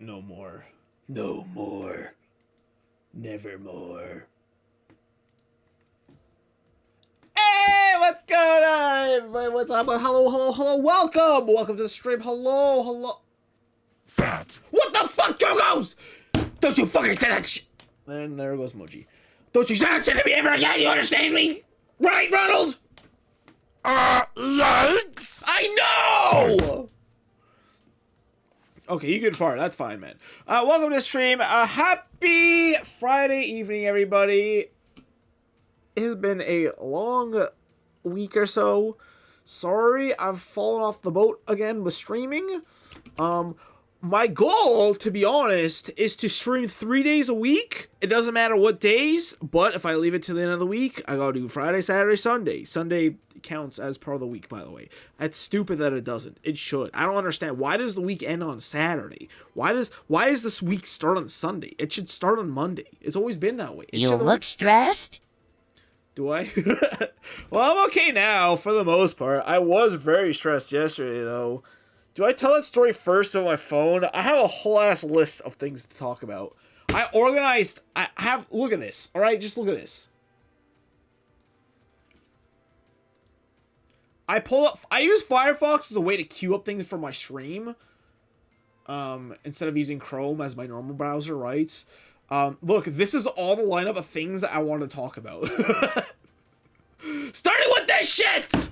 No more. No more. Nevermore. Hey, what's going on, everybody? What's up? Hello. Welcome to the stream. Hello. Fat. What the fuck, Jogos? Don't you fucking say that shit. And there goes Moji. Don't you say that shit to me ever again, you understand me? Right, Ronald? Yikes! I know! Okay, you can fart. That's fine, man. Welcome to the stream. Happy Friday evening, everybody. It has been a long week or so. Sorry, I've fallen off the boat again with streaming. My goal, to be honest, is to stream 3 days a week. It doesn't matter what days, but if I leave it to the end of the week, I gotta do Friday, Saturday, Sunday. Sunday counts as part of the week, by the way. That's stupid that it doesn't. It should. I don't understand. Why does the week end on Saturday? Why does this week start on Sunday? It should start on Monday. It's always been that way. You look stressed? Do I? Well, I'm okay now, for the most part. I was very stressed yesterday, though. Do I tell that story first on my phone? I have a whole ass list of things to talk about. Look at this, alright? Just look at this. I use Firefox as a way to queue up things for my stream. Instead of using Chrome as my normal browser, right? Look, this is all the lineup of things that I want to talk about. Starting with this shit!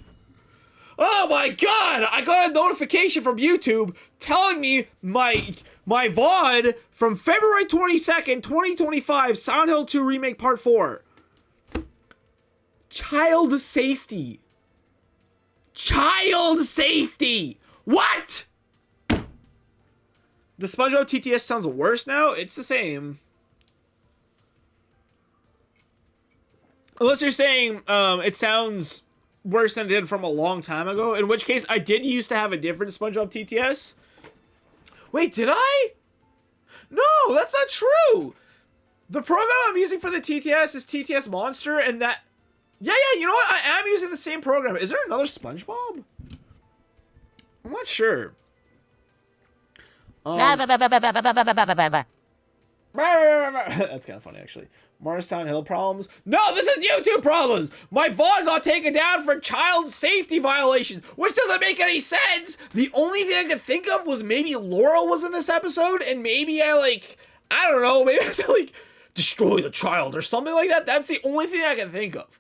Oh my god! I got a notification from YouTube telling me my VOD from February 22nd, 2025, Silent Hill 2 Remake Part 4. Child safety. Child safety! What?! The SpongeBob TTS sounds worse now? It's the same. Unless you're saying it sounds worse than it did from a long time ago, in which case I did used to have a different SpongeBob TTS. Wait, did I? No, that's not true. The program I'm using for the TTS is TTS Monster, and that... Yeah, you know what? I am using the same program. Is there another SpongeBob? I'm not sure. That's kind of funny, actually. Morristown Hill problems. No, this is YouTube problems! My VOD got taken down for child safety violations, which doesn't make any sense! The only thing I could think of was maybe Laurel was in this episode, and maybe I don't know, maybe I had to, destroy the child or something like that. That's the only thing I can think of.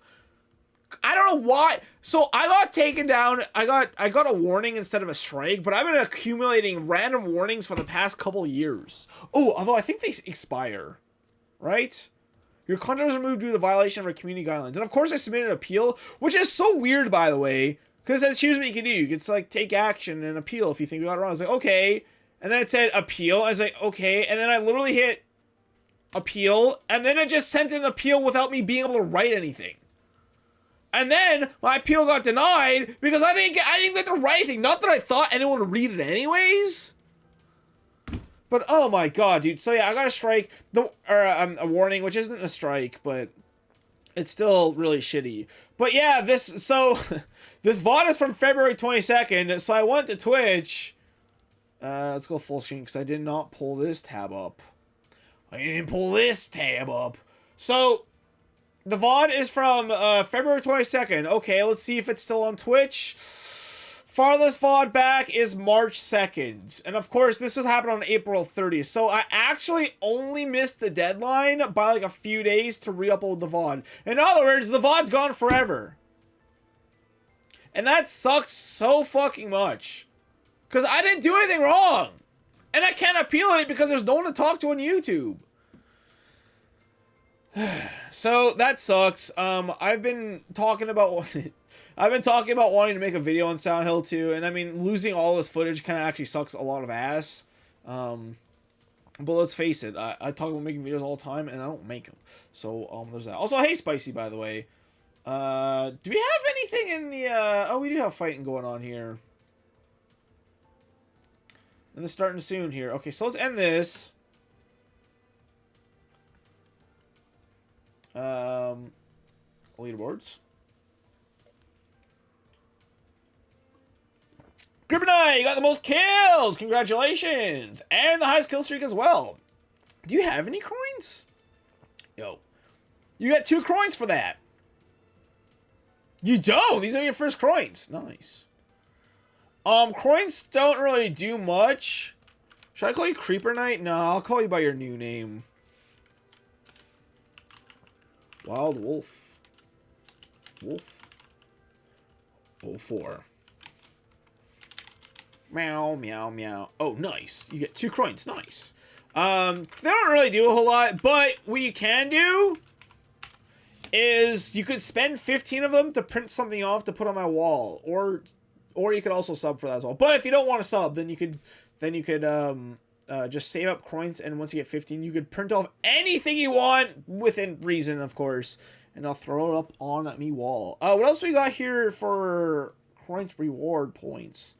I don't know why. So I got taken down. I got a warning instead of a strike, but I've been accumulating random warnings for the past couple years. Oh, although I think they expire, right? Your content was removed due to violation of our community guidelines. And of course I submitted an appeal, which is so weird, by the way, because that's here's what you can do. You can take action and appeal if you think you got it wrong. I was like, okay. And then it said appeal. I was like, okay. And then I literally hit appeal, and then it just sent an appeal without me being able to write anything. And then my appeal got denied because I didn't get to write anything. Not that I thought anyone would read it anyways. But oh my god, dude. So yeah, I got a strike, a warning, which isn't a strike, but it's still really shitty. But yeah, this VOD is from February 22nd. So I went to Twitch. Let's go full screen because I did not pull this tab up. So the VOD is from February 22nd. Okay, let's see if it's still on Twitch. Farthest VOD back is March 2nd. And of course, this was happening on April 30th. So I actually only missed the deadline by a few days to re-upload the VOD. In other words, the VOD's gone forever. And that sucks so fucking much. Because I didn't do anything wrong. And I can't appeal it because there's no one to talk to on YouTube. So that sucks. I've been talking about wanting to make a video on Silent Hill 2, and I mean losing all this footage kind of actually sucks a lot of ass. But let's face it, I talk about making videos all the time, and I don't make them. So there's that. Also, hey Spicy, by the way. Do we have anything in the? Oh, we do have fighting going on here. And it's starting soon here. Okay, so let's end this. Leaderboards. Kryptonite, you got the most kills. Congratulations. And the highest kill streak as well. Do you have any coins? Yo. You got 2 coins for that. You don't. These are your first coins. Nice. Coins don't really do much. Should I call you Creeper Knight? No, I'll call you by your new name. Wild Wolf. Wolf. 04. Meow, meow, meow. Oh, nice. You get 2 coins. Nice. They don't really do a whole lot, but what you can do is you could spend 15 of them to print something off to put on my wall, or you could also sub for that as well. But if you don't want to sub, then you could just save up coins, and once you get 15, you could print off anything you want within reason, of course, and I'll throw it up on me wall. What else we got here for coins reward points?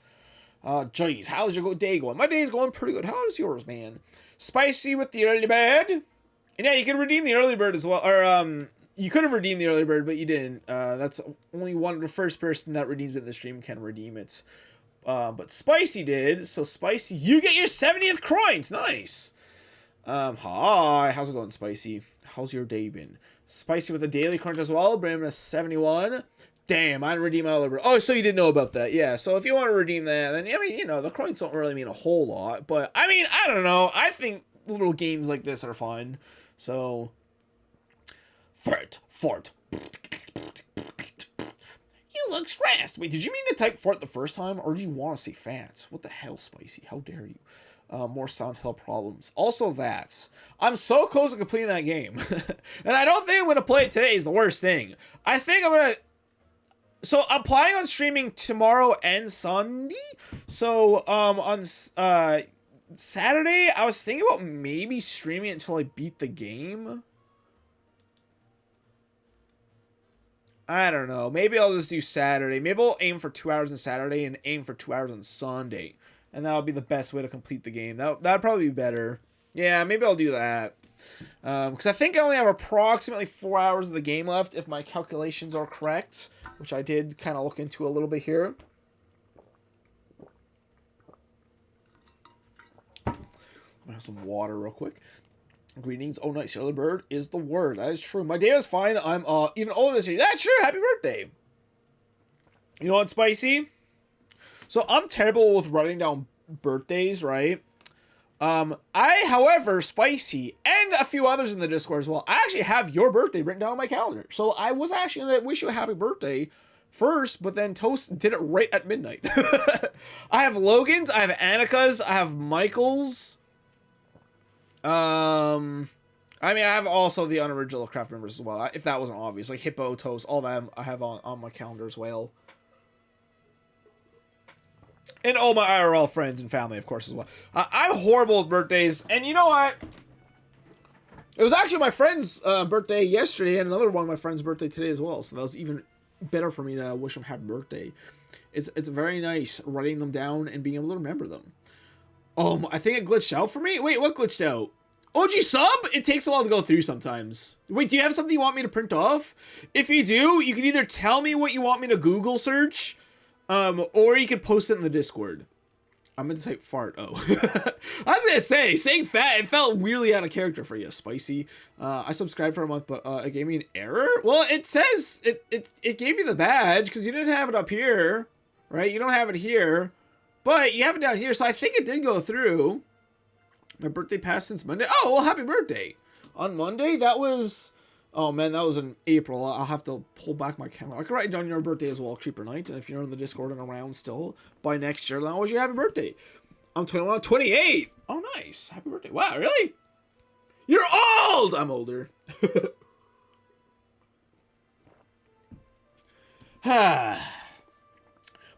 Jeez, how's your day going? My day's going pretty good. How is yours, man? Spicy with the early bird. And yeah, you can redeem the early bird as well. Or, you could have redeemed the early bird, but you didn't. That's only the first person that redeems it in the stream can redeem it. But Spicy did. So, Spicy, you get your 70th coins. Nice. Hi. How's it going, Spicy? How's your day been? Spicy with a daily crunch as well. Bring him to 71. Damn, I didn't redeem my early bird. Oh, so you didn't know about that. Yeah, so if you want to redeem that, then, I mean, you know, the coins don't really mean a whole lot. But, I mean, I don't know. I think little games like this are fun. So, fart. You look stressed. Wait, did you mean to type fart the first time, or do you want to say fats? What the hell, Spicy? How dare you? More Silent Hill problems. Also, that's. I'm so close to completing that game. And I don't think I'm going to play it today is the worst thing. I think I'm going to... So, I'm planning on streaming tomorrow and Sunday. So, on Saturday, I was thinking about maybe streaming it until I beat the game. I don't know. Maybe I'll just do Saturday. Maybe I'll aim for 2 hours on Saturday and aim for 2 hours on Sunday. And that'll be the best way to complete the game. That'd probably be better. Yeah, maybe I'll do that. Because I think I only have approximately 4 hours of the game left, if my calculations are correct. Which I did kind of look into a little bit here. I'm gonna have some water real quick. Greetings. Oh, nice. Early bird is the word. That is true. My day is fine. I'm even older this year. That's true. Happy birthday. You know what, Spicy? So I'm terrible with writing down birthdays, right? However, Spicy and a few others in the Discord as well, I actually have your birthday written down on my calendar. So I was actually going to wish you a happy birthday first, but then Toast did it right at midnight. I have Logan's, I have Annika's, I have Michael's. I mean, I have also the unoriginal craft members as well, if that wasn't obvious. Like Hippo, Toast, all them I have on my calendar as well. And all my IRL friends and family, of course, as well. I'm horrible with birthdays. And you know what? It was actually my friend's birthday yesterday and another one of my friend's birthday today as well. So that was even better for me to wish him happy birthday. It's very nice writing them down and being able to remember them. I think it glitched out for me. Wait, what glitched out? OG sub? It takes a while to go through sometimes. Wait, do you have something you want me to print off? If you do, you can either tell me what you want me to Google search, or you can post it in the Discord. I'm gonna type fart. Oh. I was gonna say, saying fat, it felt weirdly out of character for you, Spicy. I subscribed for a month, but it gave me an error. Well, it says, it gave you the badge, because you didn't have it up here, right? You don't have it here, but you have it down here, so I think it did go through. My birthday passed since Monday. Oh, well, happy birthday. On Monday, that was... Oh, man, that was in April. I'll have to pull back my camera. I can write down your birthday as well, Creeper Knight. And if you're in the Discord and around still by next year, then I'll wish you a happy birthday. I'm 21, 28. Oh, nice. Happy birthday. Wow, really? You're old! I'm older.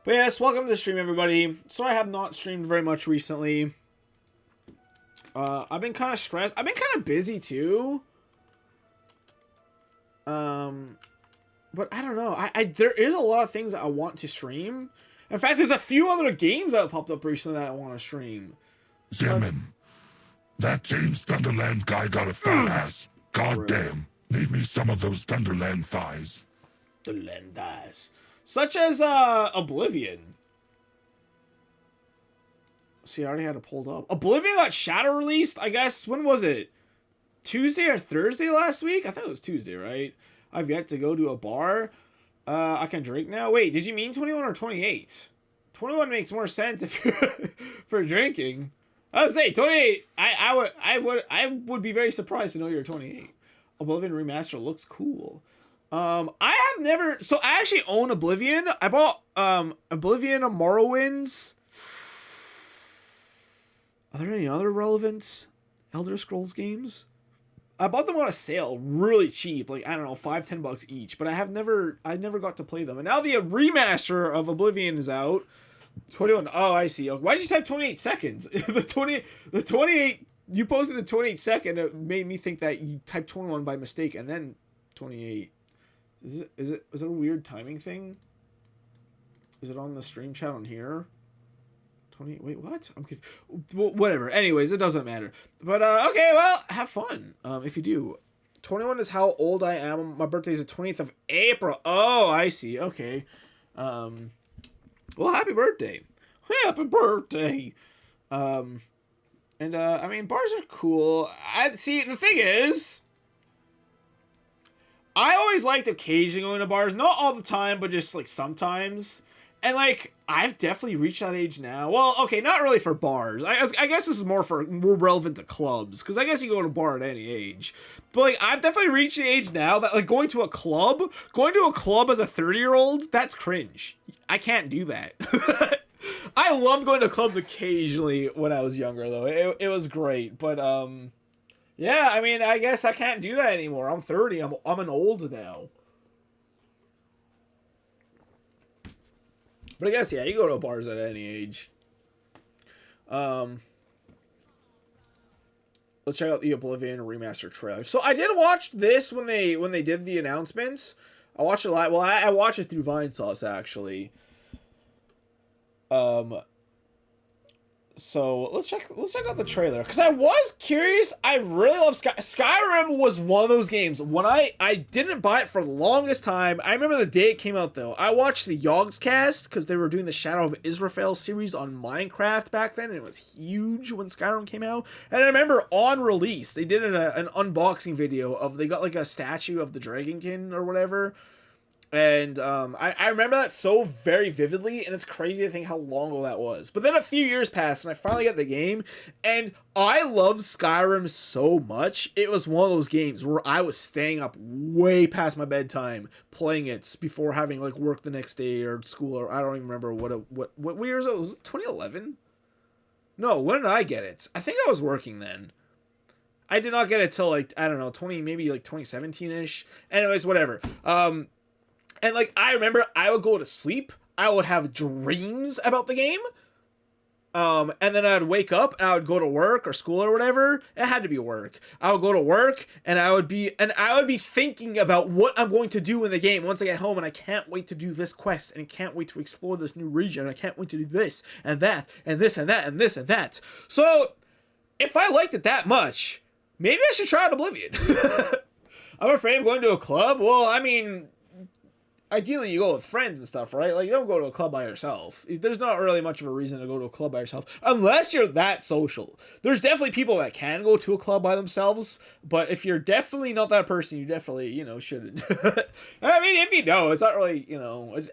But yes, welcome to the stream, everybody. Sorry I have not streamed very much recently. I've been kind of stressed. I've been kind of busy, too. But I don't know. There is a lot of things that I want to stream. In fact, there's a few other games that have popped up recently that I want to stream. Zeman, that James Thunderland guy got a fat ass. God damn. Need me some of those Thunderland thighs. Thunderland thighs. Such as, Oblivion. See, I already had it pulled up. Oblivion got shadow released, I guess. When was it? Tuesday or Thursday last week? I thought it was Tuesday, right? I've yet to go to a bar. I can drink now. Wait, did you mean 21 or 28? 21 makes more sense if you're for drinking. I would say 28. I would be very surprised to know you're 28. Oblivion Remaster looks cool. I have never. So I actually own Oblivion. I bought Oblivion and Morrowind's. Are there any other relevant Elder Scrolls games? I bought them on a sale, really cheap, like I don't know, $5-10 each. But I never got to play them. And now the remaster of Oblivion is out. 21. Oh, I see. Why did you type 28 seconds? the 28. You posted the 28 second. It made me think that you typed 21 by mistake, and then 28. Is it a weird timing thing? Is it on the stream chat on here? 28. Wait, what? I'm confused. Well, whatever. Anyways, it doesn't matter. But okay, well, have fun. If you do. 21 is how old I am. My birthday is the 20th of April. Oh, I see. Okay. Well, happy birthday. Happy birthday. I mean, bars are cool. See, the thing is, I always liked occasionally going to bars. Not all the time, but just, like, sometimes. And, like, I've definitely reached that age now. Well, okay, not really for bars. I guess this is more relevant to clubs. Because I guess you go to a bar at any age. But, like, I've definitely reached the age now that, like, going to a club as a 30-year-old, that's cringe. I can't do that. I loved going to clubs occasionally when I was younger, though. It was great. But, yeah, I mean, I guess I can't do that anymore. I'm 30. I'm an old now. But I guess, yeah, you go to bars at any age. Let's check out the Oblivion remaster trailer. So I did watch this when they did the announcements. I watched it live. Well, I watched it through Vinesauce, actually. So let's check out the trailer, because I was curious. I really love Skyrim. Was one of those games when I didn't buy it for the longest time. I remember the day it came out, though. I watched the Yogscast because they were doing the Shadow of Israfel series on Minecraft back then, and it was huge when Skyrim came out. And I remember on release they did an unboxing video of, they got like a statue of the Dragonkin or whatever. And I remember that so very vividly, and it's crazy to think how long ago that was. But then a few years passed, and I finally got the game, and I loved Skyrim so much. It was one of those games where I was staying up way past my bedtime playing it before having like work the next day or school, or I don't even remember what year was it? Was it 2011? No, when did I get it? I think I was working then. I did not get it till like, I don't know, maybe like 2017-ish. Anyways, whatever. And, like, I remember I would go to sleep. I would have dreams about the game. And then I'd wake up and I would go to work or school or whatever. It had to be work. I would go to work and I would be thinking about what I'm going to do in the game once I get home, and I can't wait to do this quest, and I can't wait to explore this new region, and I can't wait to do this and that and this and that and this and that. So, if I liked it that much, maybe I should try out Oblivion. I'm afraid of going to a club. Well, I mean, ideally you go with friends and stuff, right? Like, you don't go to a club by yourself. There's not really much of a reason to go to a club by yourself, unless you're that social. There's definitely people that can go to a club by themselves, but if you're definitely not that person, you definitely, shouldn't. I mean, if you know, it's not really,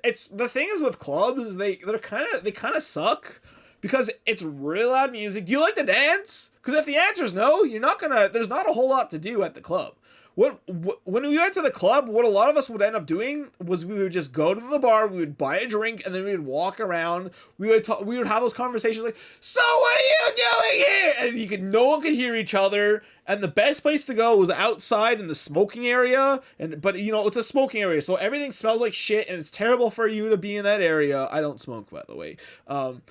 it's the thing is with clubs, they kind of suck, because it's really loud music. Do you like to dance? Because if the answer is no, there's not a whole lot to do at the club. When we went to the club, what a lot of us would end up doing was we would just go to the bar, we would buy a drink, and then we would walk around. We would have those conversations like, "So what are you doing here?" And no one could hear each other. And the best place to go was outside in the smoking area. But it's a smoking area, so everything smells like shit, and it's terrible for you to be in that area. I don't smoke, by the way. And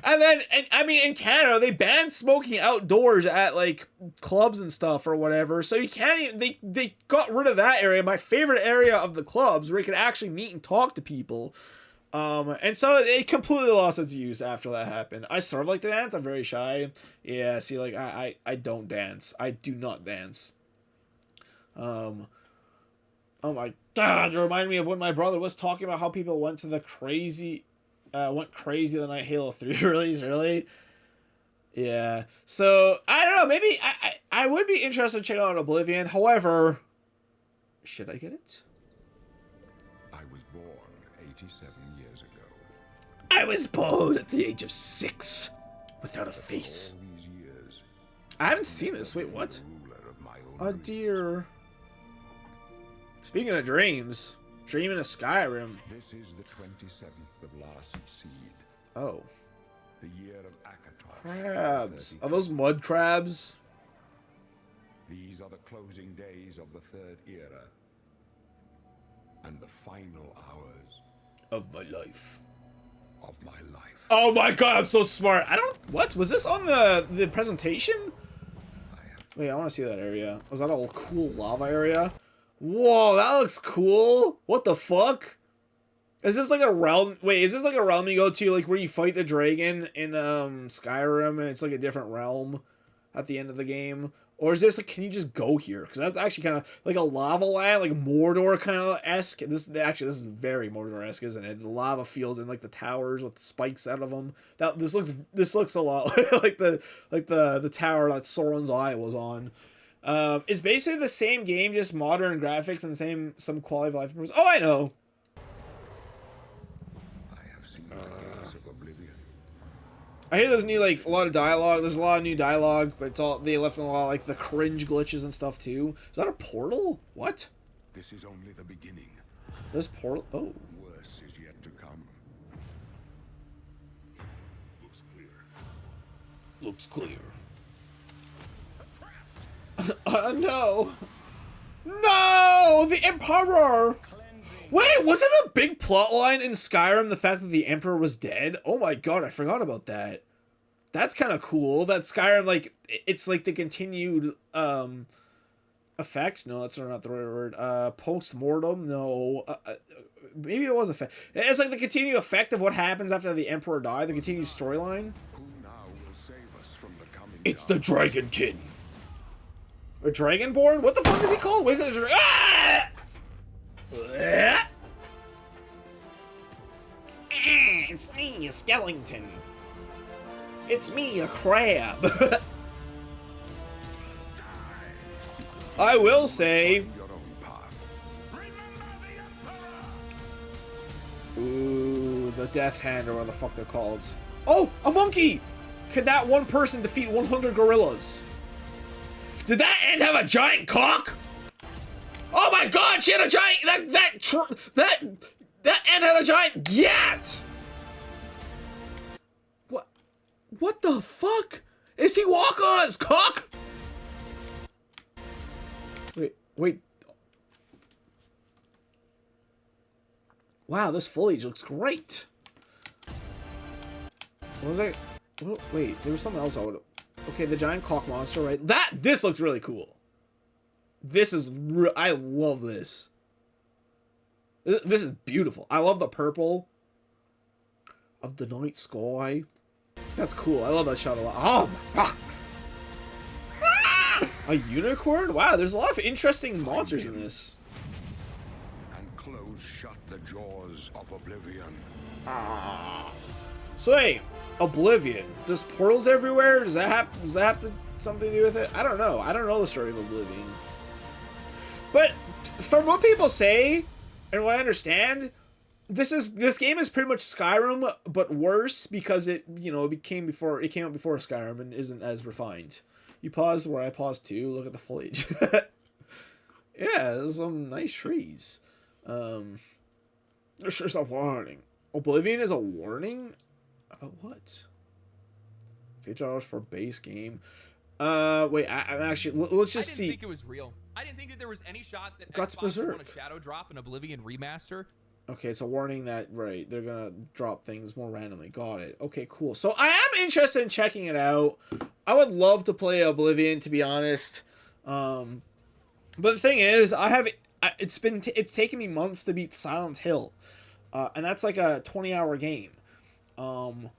I mean, in Canada, they banned smoking outdoors at like clubs and stuff or whatever. So you can't even. They got rid of that area, my favorite area of the clubs, where you could actually meet and talk to people. And so it completely lost its use after that happened. I sort of like to dance. I'm very shy. Yeah, see, like, I don't dance. I do not dance. Oh my god, you remind me of when my brother was talking about how people went to the crazy... went crazy the night Halo 3 released early. Yeah. So I don't know. Maybe I would be interested in checking out Oblivion. However, should I get it? I was born 87 years ago. I was born at the age of 6, without a face. All these years, I haven't seen this. Wait, what? ruler of my own A region. deer. Speaking of dreams, dreaming of Skyrim. This is the 27th of last seed, Oh, the year of Akatar. crabs. Are those mud crabs? These are the closing days of the third era and the final hours Of my life. of my life. Oh my god, I'm so smart. I don't. What was this on the presentation? Wait, I want to see that area. Was that a cool lava area? Whoa, that looks cool. What the fuck? Is this like a realm? Wait, is this like a realm you go to, like where you fight the dragon in Skyrim, and it's like a different realm at the end of the game? Or is this like, can you just go here? Because that's actually kind of like a lava land, like Mordor kind of esque. This is very Mordor esque, isn't it? The lava fields and like the towers with spikes out of them. This looks a lot like the tower that Sauron's Eye was on. It's basically the same game, just modern graphics and some quality of life improvements. Oh, I know. I have seen the gates of oblivion. I hear there's new like a lot of dialogue. There's a lot of new dialogue, but it's all they left in a lot of, like the cringe glitches and stuff too. Is that a portal? What? This is only the beginning. This portal? Oh, Worse is yet to come. Looks clear. looks clear. No, no, the Emperor. Wait, wasn't a big plot line in Skyrim the fact that the Emperor was dead? Oh my god, I forgot about that. That's kind of cool. That Skyrim, like, it's like the continued effect. No, that's not the right word. Post-mortem. No, maybe it was effect. It's like the continued effect of what happens after the Emperor died. The continued storyline. Who now will save us from the coming It's dark? the Dragon King. A Dragonborn? What the fuck is he called? Wait, is it a ah! It's me, a skeleton. It's me, a crab. I will say. Your own path. Ooh, the Death Hand, or what the fuck they're called. Oh, a monkey! Can that one person defeat 100 gorillas? Did that ant have a giant cock? Oh my god, she had a giant. That ant had a giant gat! What the fuck? Is he walking on his cock? Wait. Wow, this foliage looks great. What was I? Wait, there was something else I would. Okay, the giant cock monster, right? This looks really cool. This is I love this. This is beautiful. I love the purple of the night sky. That's cool. I love that shot a lot. Oh my god. A unicorn? Wow, there's a lot of interesting monsters in this. And close shut the jaws of oblivion. So hey, Oblivion. There's portals everywhere? Does that have something to do with it? I don't know. I don't know the story of Oblivion. But from what people say, and what I understand, this game is pretty much Skyrim, but worse because it came out before Skyrim and isn't as refined. You pause where I paused too. Look at the foliage. Yeah, there's some nice trees. There's just a warning. Oblivion is a warning? About what? $50 for base game. Wait, I'm actually. Let's just see. I didn't think it was real. I didn't think that there was any shot that Guts Xbox would want Berserk. to shadow drop an Oblivion remaster. Okay, it's a warning that, right, they're gonna drop things more randomly. Got it. Okay, cool. So I am interested in checking it out. I would love to play Oblivion, to be honest. But the thing is, it's taken me months to beat Silent Hill. And that's like a 20-hour game. To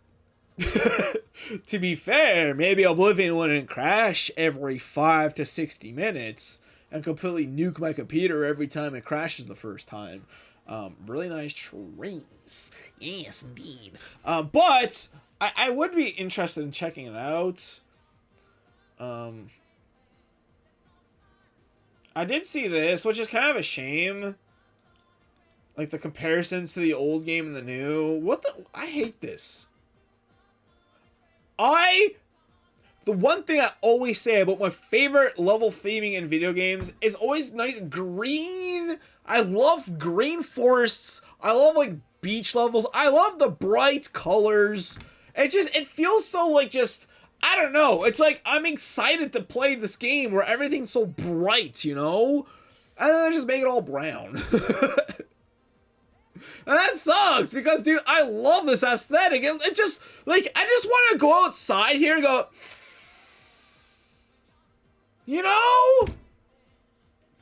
be fair, maybe Oblivion wouldn't crash every 5 to 60 minutes and completely nuke my computer every time it crashes the first time. Really nice trees. Yes, indeed. But I would be interested in checking it out. I did see this, which is kind of a shame. Like, the comparisons to the old game and the new. What the? I hate this. The one thing I always say about my favorite level theming in video games is always nice green. I love green forests. I love, like, beach levels. I love the bright colors. It feels so, like, just, I don't know. It's like, I'm excited to play this game where everything's so bright, you know? And then they just make it all brown. And that sucks because, dude, I love this aesthetic. It just, like, I just want to go outside here and go, you know?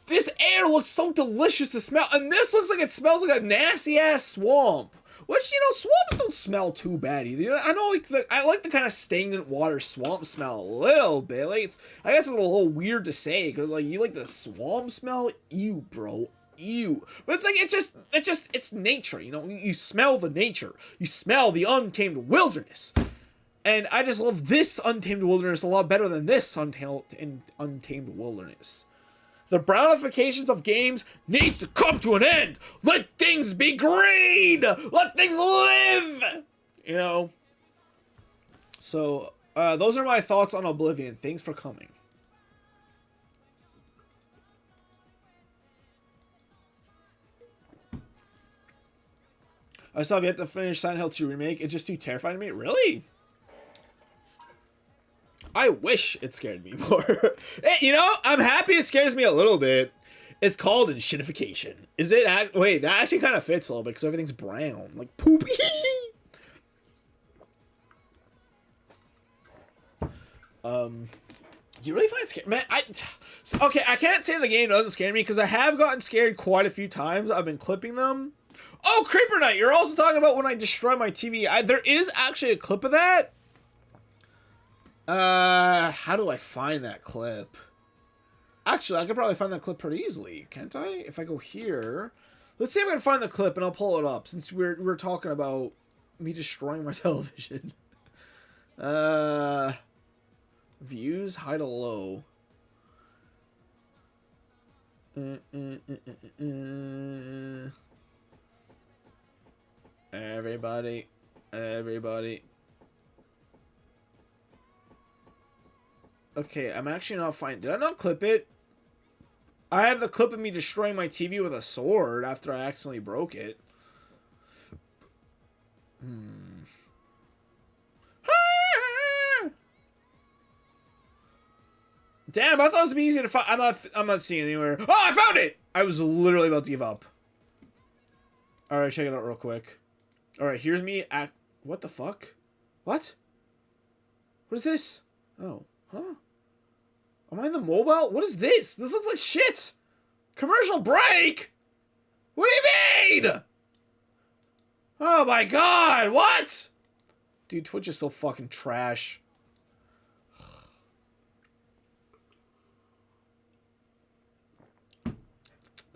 This air looks so delicious to smell. And this looks like it smells like a nasty-ass swamp. Which, you know, swamps don't smell too bad either. I know, like, I like the kind of stagnant water swamp smell a little bit. Like, I guess it's a little weird to say, because, like, you like the swamp smell? Ew, bro. Ew. But it's like, it's nature, you know? You smell the nature. You smell the untamed wilderness. And I just love this untamed wilderness a lot better than this untamed wilderness. The brownifications of games needs to come to an end. Let things be green. Let things live. You know? So, those are my thoughts on Oblivion. Thanks for coming. I still have yet to finish Silent Hill 2 Remake. It's just too terrifying to me. Really? I wish it scared me more. Hey, you know, I'm happy it scares me a little bit. It's called enshittification. Is it? Wait, that actually kind of fits a little bit because everything's brown. Like poop. You really find it scary? Man, okay, I can't say the game doesn't scare me because I have gotten scared quite a few times. I've been clipping them. Oh, Creeper Knight, you're also talking about when I destroy my TV. There is actually a clip of that. How do I find that clip? Actually, I could probably find that clip pretty easily, can't I? If I go here, let's see if I can find the clip and I'll pull it up since we're talking about me destroying my television. Views, high to low. Everybody. Okay, I'm actually not finding. Did I not clip it? I have the clip of me destroying my TV with a sword after I accidentally broke it. Damn, I thought it was easy to find. I'm not seeing it anywhere. Oh, I found it! I was literally about to give up. Alright, check it out real quick. Alright, here's me at... What the fuck? What? What is this? Oh. Huh? Am I in the mobile? What is this? This looks like shit! Commercial break? What do you mean? Oh my god, what? Dude, Twitch is so fucking trash.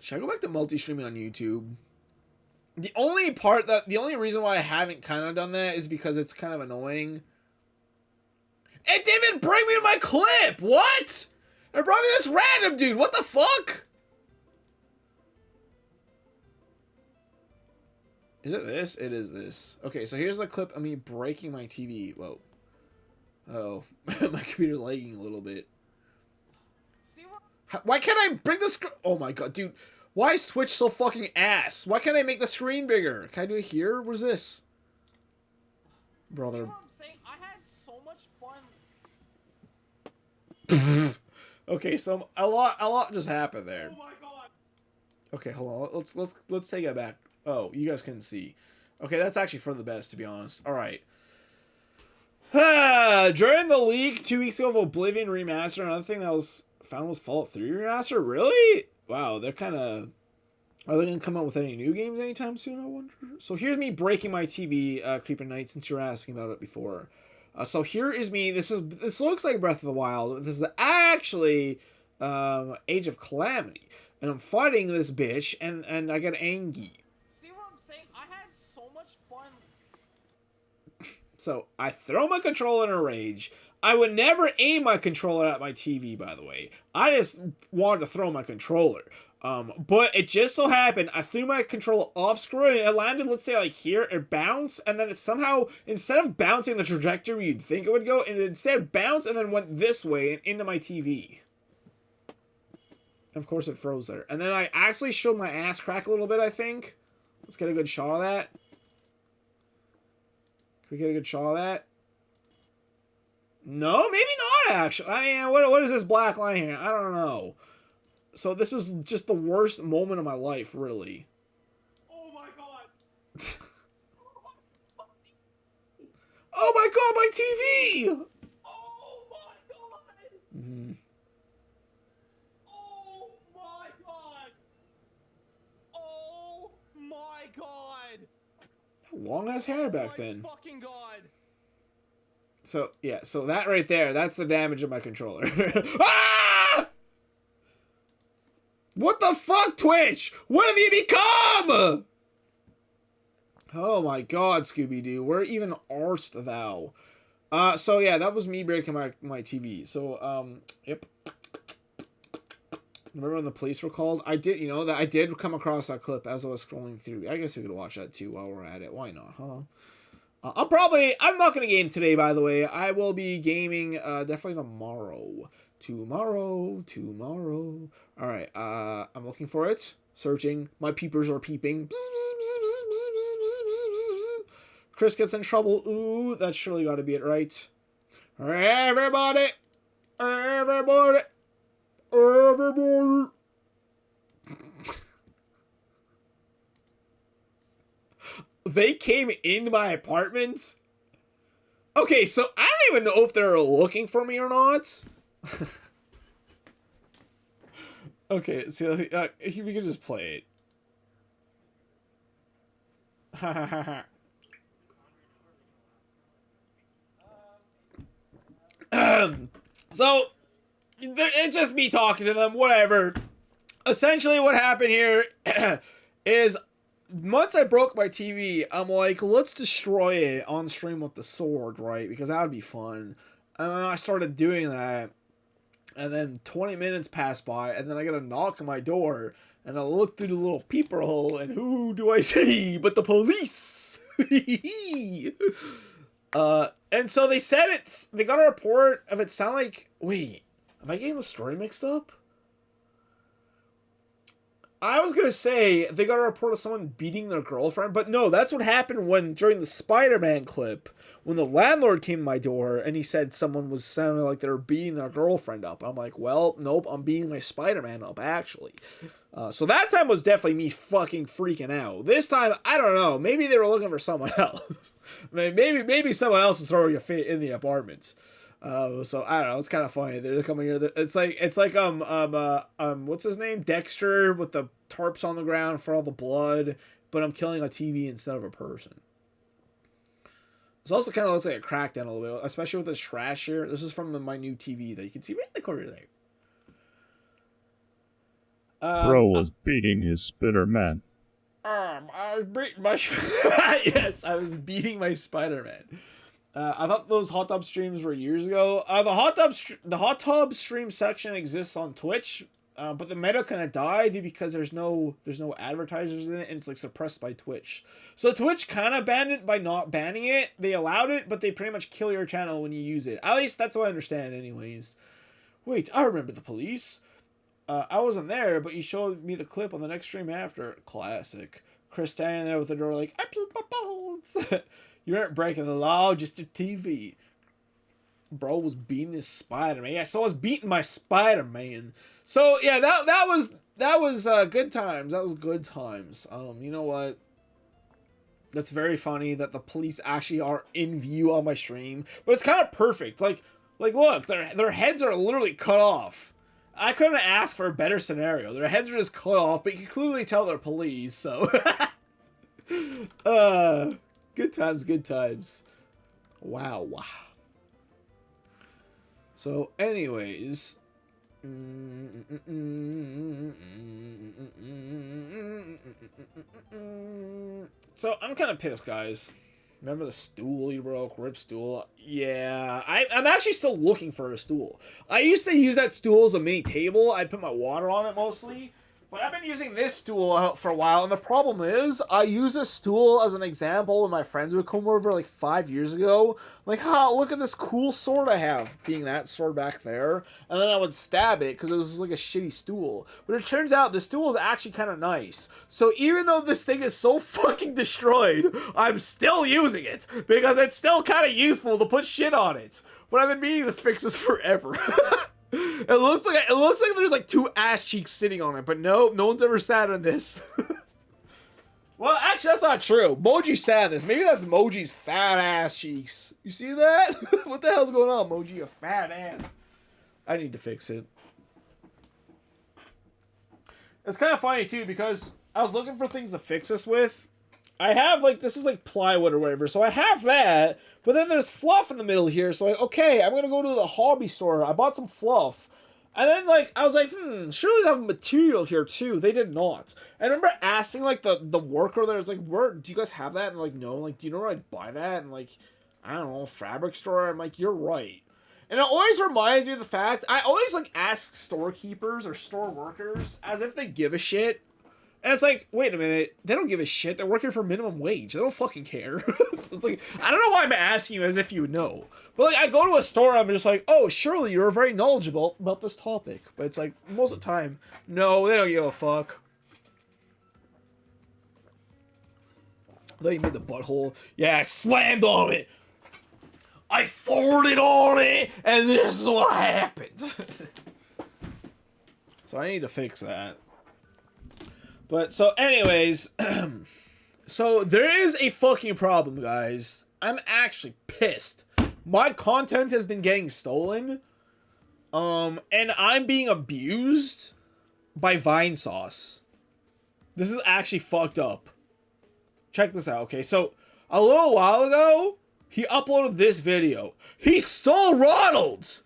Should I go back to multi-streaming on YouTube? The only reason why I haven't kind of done that is because it's kind of annoying. It didn't even bring me to my clip! What? It brought me this random dude! What the fuck? Is it this? It is this. Okay, so here's the clip of me breaking my TV. Whoa. Oh, my computer's lagging a little bit. Why can't I bring the screen? Oh my god, dude. Why is Twitch so fucking ass? Why can't I make the screen bigger? Can I do it here? What is this? Brother. See what I'm saying? I had so much fun. Okay, so a lot just happened there. Oh my god. Okay, hold on. Let's take it back. Oh, you guys couldn't see. Okay, that's actually for the best, to be honest. All right. During the leak 2 weeks ago of Oblivion Remaster, another thing that was found was Fallout 3 Remaster. Really? Wow, they're kind of... Are they going to come out with any new games anytime soon, I wonder? So here's me breaking my TV, Creeper Knight, since you were asking about it before. So here is me. This looks like Breath of the Wild. This is actually Age of Calamity. And I'm fighting this bitch, and I get angry. So I throw my controller in a rage. I would never aim my controller at my TV, by the way. I just wanted to throw my controller. But it just so happened I threw my controller off screen and it landed, let's say, like here. It bounced, and then it somehow, instead of bouncing the trajectory you'd think it would go, it instead bounced and then went this way and into my TV. Of course, it froze there. And then I actually showed my ass crack a little bit, I think. Let's get a good shot of that. Can we get a good shot of that? No, maybe not, actually. I mean, what is this black line here? I don't know. So this is just the worst moment of my life, really. Oh my god. Oh my god, my TV! Oh my god. Mm-hmm. Oh my god. Oh my god. Long ass hair back Oh my then. fucking god. So, yeah, so that right there, that's the damage of my controller. Ah! What the fuck, Twitch? What have you become? Oh my god, Scooby-Doo. Where even arst thou? So yeah, that was me breaking my TV. So, yep. Remember when the police were called? I did, that I did come across that clip as I was scrolling through. I guess we could watch that too while we're at it. Why not, huh? I'm not going to game today, by the way. I will be gaming, definitely tomorrow. Tomorrow. Alright, I'm looking for it. Searching. My peepers are peeping. Chris gets in trouble. Ooh, that's surely got to be it, right? Everybody! They came into my apartment? Okay, so I don't even know if they're looking for me or not. Okay, so we can just play it. So, it's just me talking to them, whatever. Essentially what happened here is once I broke my TV, I'm like, let's destroy it on stream with the sword, right? Because that would be fun. And then I started doing that. And then 20 minutes passed by, and then I got a knock on my door. And I look through the little peeper hole, and who do I see but the police? And so they said they got a report of it sound like, wait, am I getting the story mixed up? I was gonna say they got a report of someone beating their girlfriend, but no, that's what happened during the Spider-Man clip, when the landlord came to my door and he said someone was sounding like they were beating their girlfriend up. I'm like, well, nope, I'm beating my Spider-Man up, actually. So that time was definitely me fucking freaking out. This time, I don't know, maybe they were looking for someone else. maybe someone else was throwing a fit in the apartment. So I don't know. It's kind of funny. They're coming here. It's like what's his name? Dexter with the tarps on the ground for all the blood, but I'm killing a TV instead of a person. This also kind of looks like a crackdown a little bit, especially with this trash here. This is from my new TV that you can see right in the corner there. Bro was beating his Spider-Man. I was beating my yes, I was beating my Spider-Man. I thought those hot tub streams were years ago. The hot tub stream section exists on Twitch, but the meta kind of died because there's no advertisers in it, and it's like suppressed by Twitch. So Twitch kind of banned it by not banning it. They allowed it, but they pretty much kill your channel when you use it. At least that's what I understand, anyways. Wait, I remember the police. I wasn't there, but you showed me the clip on the next stream after. Classic. Chris standing there with the door like, I peed my balls. You aren't breaking the law, just your TV. Bro was beating his Spider-Man. Yeah, so I was beating my Spider-Man. So yeah, that was good times. That was good times. You know what? That's very funny that the police actually are in view on my stream, but it's kind of perfect. Like look, their heads are literally cut off. I couldn't ask for a better scenario. Their heads are just cut off, but you can clearly tell they're police. So, good times. Wow. So, anyways, so I'm kind of pissed, guys. Remember the stool you broke? Rip stool. Yeah, I'm actually still looking for a stool. I used to use that stool as a mini table. I'd put my water on it mostly. But I've been using this stool out for a while, and the problem is, I use this stool as an example when my friends would come over like 5 years ago. Like, look at this cool sword I have, being that sword back there. And then I would stab it, because it was like a shitty stool. But it turns out the stool is actually kind of nice. So even though this thing is so fucking destroyed, I'm still using it, because it's still kind of useful to put shit on it. But I've been meaning to fix this forever. It looks like there's like 2 ass cheeks sitting on it, but no one's ever sat on this. Well, actually, that's not true. Moji sat on this. Maybe that's Moji's fat ass cheeks. You see that? What the hell's going on, Moji? You fat ass. I need to fix it. It's kind of funny too, because I was looking for things to fix this with. I have like, this is like plywood or whatever, so I have that. But then there's fluff in the middle here, so like, okay, I'm gonna go to the hobby store. I bought some fluff. And then, like, I was like, surely they have material here, too. They did not. I remember asking, like, the worker there, was like, where, do you guys have that? And, like, no. Like, do you know where I'd buy that? And, like, I don't know, fabric store? I'm like, you're right. And it always reminds me of the fact, I always, like, ask storekeepers or store workers as if they give a shit. And it's like, wait a minute, they don't give a shit. They're working for minimum wage. They don't fucking care. So it's like, I don't know why I'm asking you as if you know. But like, I go to a store, I'm just like, oh, surely you're very knowledgeable about this topic. But it's like, most of the time, no, they don't give a fuck. I thought you made the butthole. Yeah, I slammed on it. I forwarded on it, and this is what happened. So I need to fix that. But, so anyways, so there is a fucking problem, guys. I'm actually pissed. My content has been getting stolen, and I'm being abused by Vinesauce. This is actually fucked up. Check this out, okay? So, a little while ago, he uploaded this video. He stole Ronald's!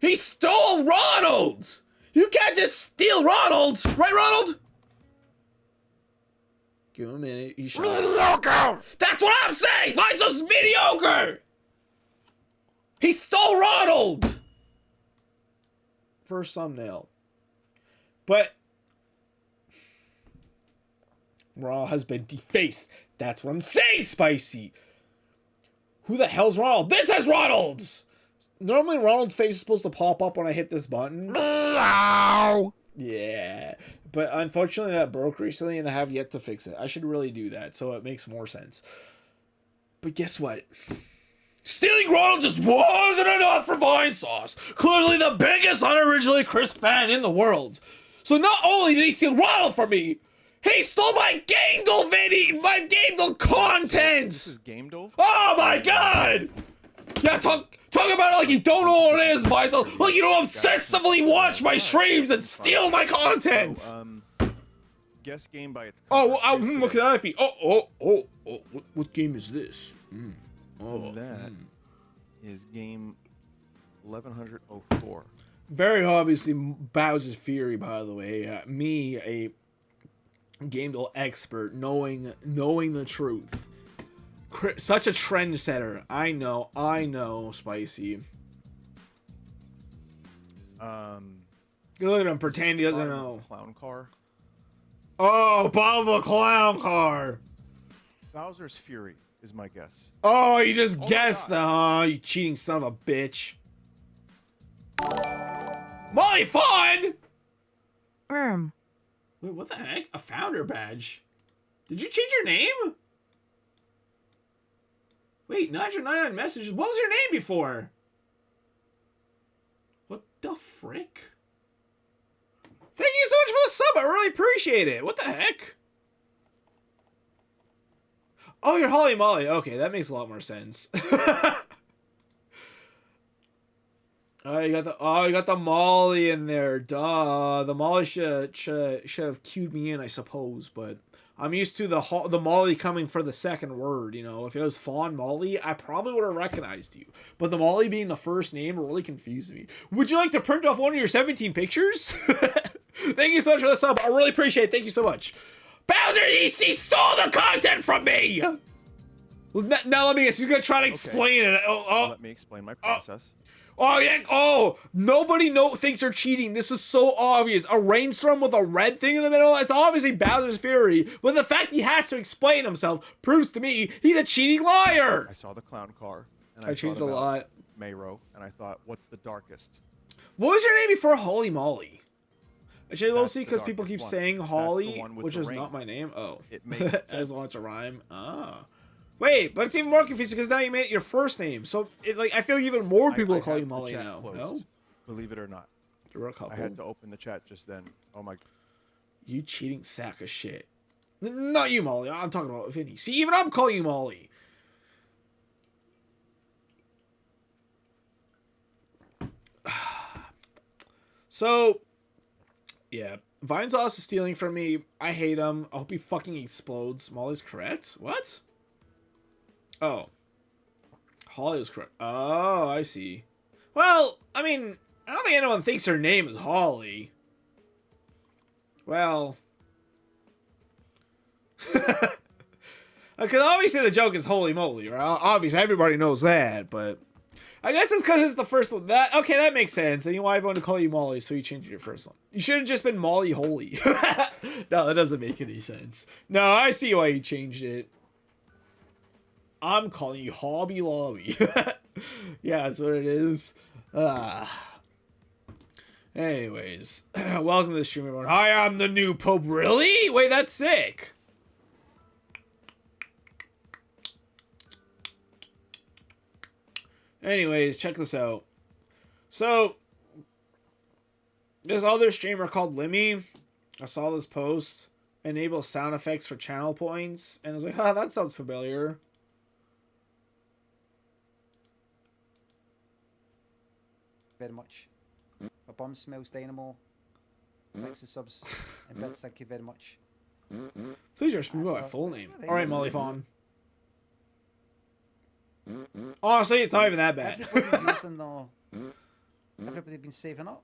He stole Ronald's! You can't just steal Ronald's! Right, Ronald? Give him a minute. He's mediocre! That's what I'm saying! Vinesauce is mediocre! He stole Ronald! First thumbnail. But Ronald has been defaced. That's what I'm saying, Spicy. Who the hell's Ronald? This is Ronald's! Normally Ronald's face is supposed to pop up when I hit this button. Meow! Yeah. But unfortunately that broke recently and I have yet to fix it. I should really do that so it makes more sense. But guess what? Stealing Ronald just wasn't enough for Vinesauce. Clearly the biggest unoriginally Chris fan in the world. So not only did he steal Ronald from me, he stole my Gamedle video, my Gamedle content. This is Gamedle? Oh my god! Yeah, talk about it like you don't know what it is, Vinesauce. Like you don't obsessively watch my streams and steal my content. Guess game by its Oh, cover. what could that be? What game is this? That is game 1104. Very obviously Bowser's Fury, by the way. Me, a Gamedle expert, knowing the truth. Such a trendsetter. I know, Spicy. Look at him pretend he doesn't know. Clown car. Oh, Bob the Clown Car. Bowser's Fury is my guess. Oh, you just guessed that, huh? You cheating son of a bitch. Molly Fawn! Wait, what the heck? A founder badge? Did you change your name? Wait, 999 messages. What was your name before? What the frick? Thank you so much for the sub. I really appreciate it. What the heck? Oh, you're Holly Molly. Okay, that makes a lot more sense. Oh, you got the Molly in there. Duh. The Molly should have cued me in, I suppose, but I'm used to the Molly coming for the second word, you know. If it was Fawn Molly, I probably would have recognized you. But the Molly being the first name really confused me. Would you like to print off one of your 17 pictures? Thank you so much for the sub. I really appreciate it. Thank you so much. Bowser, he stole the content from me! Well, now let me guess. He's gonna try to explain it. Let me explain my process. Oh yeah. Oh, nobody thinks they're cheating. This was so obvious. A rainstorm with a red thing in the middle. It's obviously Bowser's Fury. But the fact he has to explain himself proves to me he's a cheating liar. I saw the clown car, and I changed a lot. Mayro, and I thought, what's the darkest? What was your name before Holy Molly? Actually, we'll That's see the because people darkest keep one. saying That's the Holly, one with which the is ring. not my name. Oh, It made as sense. long as a rhyme. Ah, wait, but it's even more confusing because now you made it your first name. So I feel even more people I call had you the Molly chat now. closed, No, believe it or not. there were a couple. I had to open the chat just then. Oh my! You cheating sack of shit. Not you, Molly. I'm talking about Vinny. See, even I'm calling you Molly. So, yeah. Vine's also stealing from me. I hate him. I hope he fucking explodes. Molly's correct? What? Oh. Holly was correct. Oh, I see. Well, I mean, I don't think anyone thinks her name is Holly. Well. Because obviously the joke is holy moly, right? Obviously everybody knows that, but I guess it's because it's the first one. Okay, that makes sense. And you want everyone to call you Molly, so you changed your first one. You should have just been Molly Holy. No, that doesn't make any sense. No, I see why you changed it. I'm calling you Hobby Lobby. Yeah, that's what it is. Anyways, welcome to the stream, everyone. Hi, I'm the new Pope. Really? Wait, that's sick. Anyways, check this out. So, this other streamer called Limmy, I saw this post, enable sound effects for channel points, and I was like, huh, that sounds familiar. Very much. A bomb smells dynamo. Thanks to subs and bits, thank you very much. Please just me by my full name. Alright, Molly Fawn. Honestly, it's not even that bad. Everybody using the... Everybody been saving up.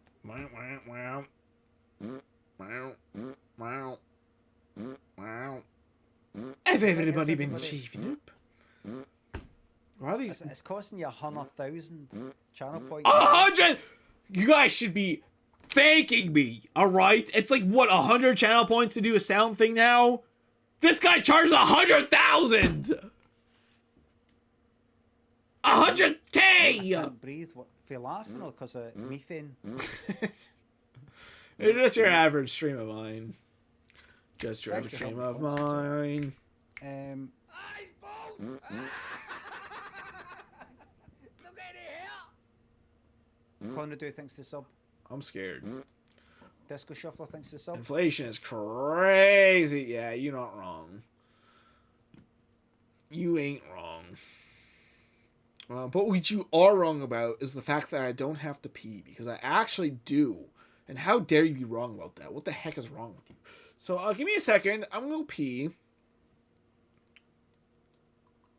Have everybody been shaving up? Why are these? It's costing you 100,000 channel points. 100! You guys should be thanking me, alright? It's like, what, 100 channel points to do a sound thing now? This guy charges 100,000! 100K! I can't breathe. What, for laughing or because of methane? It's just your average stream of mine. Just your average Thanks to stream help of me once, mine. Conrad do thanks to sub. I'm scared. Disco Shuffler thanks to sub. Inflation is crazy. Yeah, you're not wrong. You ain't wrong. But what you are wrong about is the fact that I don't have to pee, because I actually do. And how dare you be wrong about that? What the heck is wrong with you? So give me a second. I'm going to pee.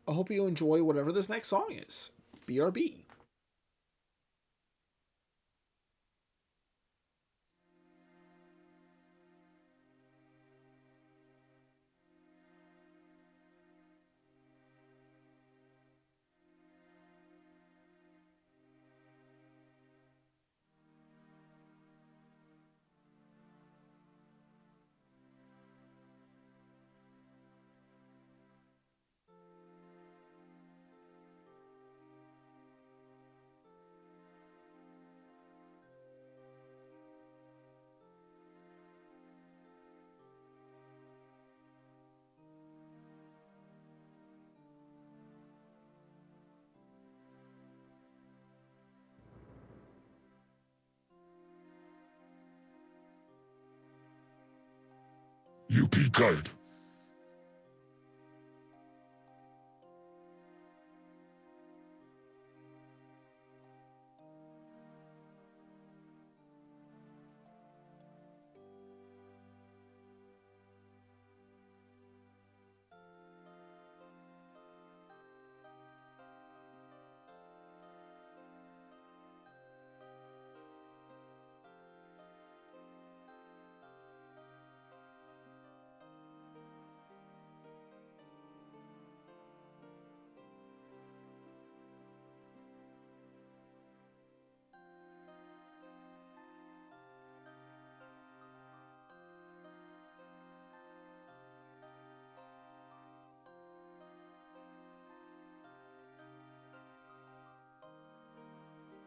I hope you enjoy whatever this next song is. BRB. UP Guide.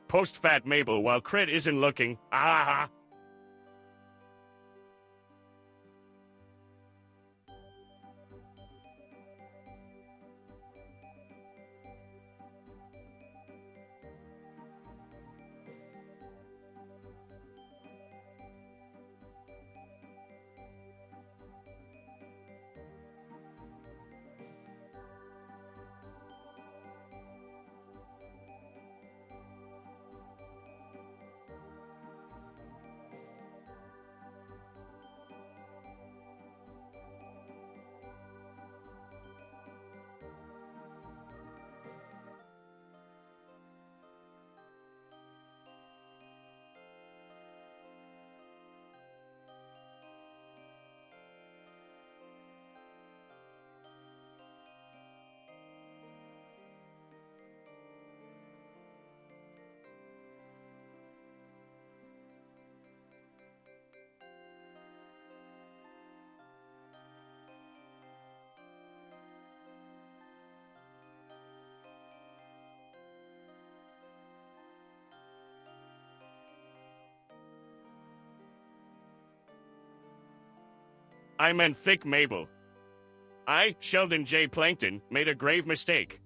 post Fat Mabel while Crit isn't looking. Ah. I meant thick Mabel. I, Sheldon J. Plankton, made a grave mistake.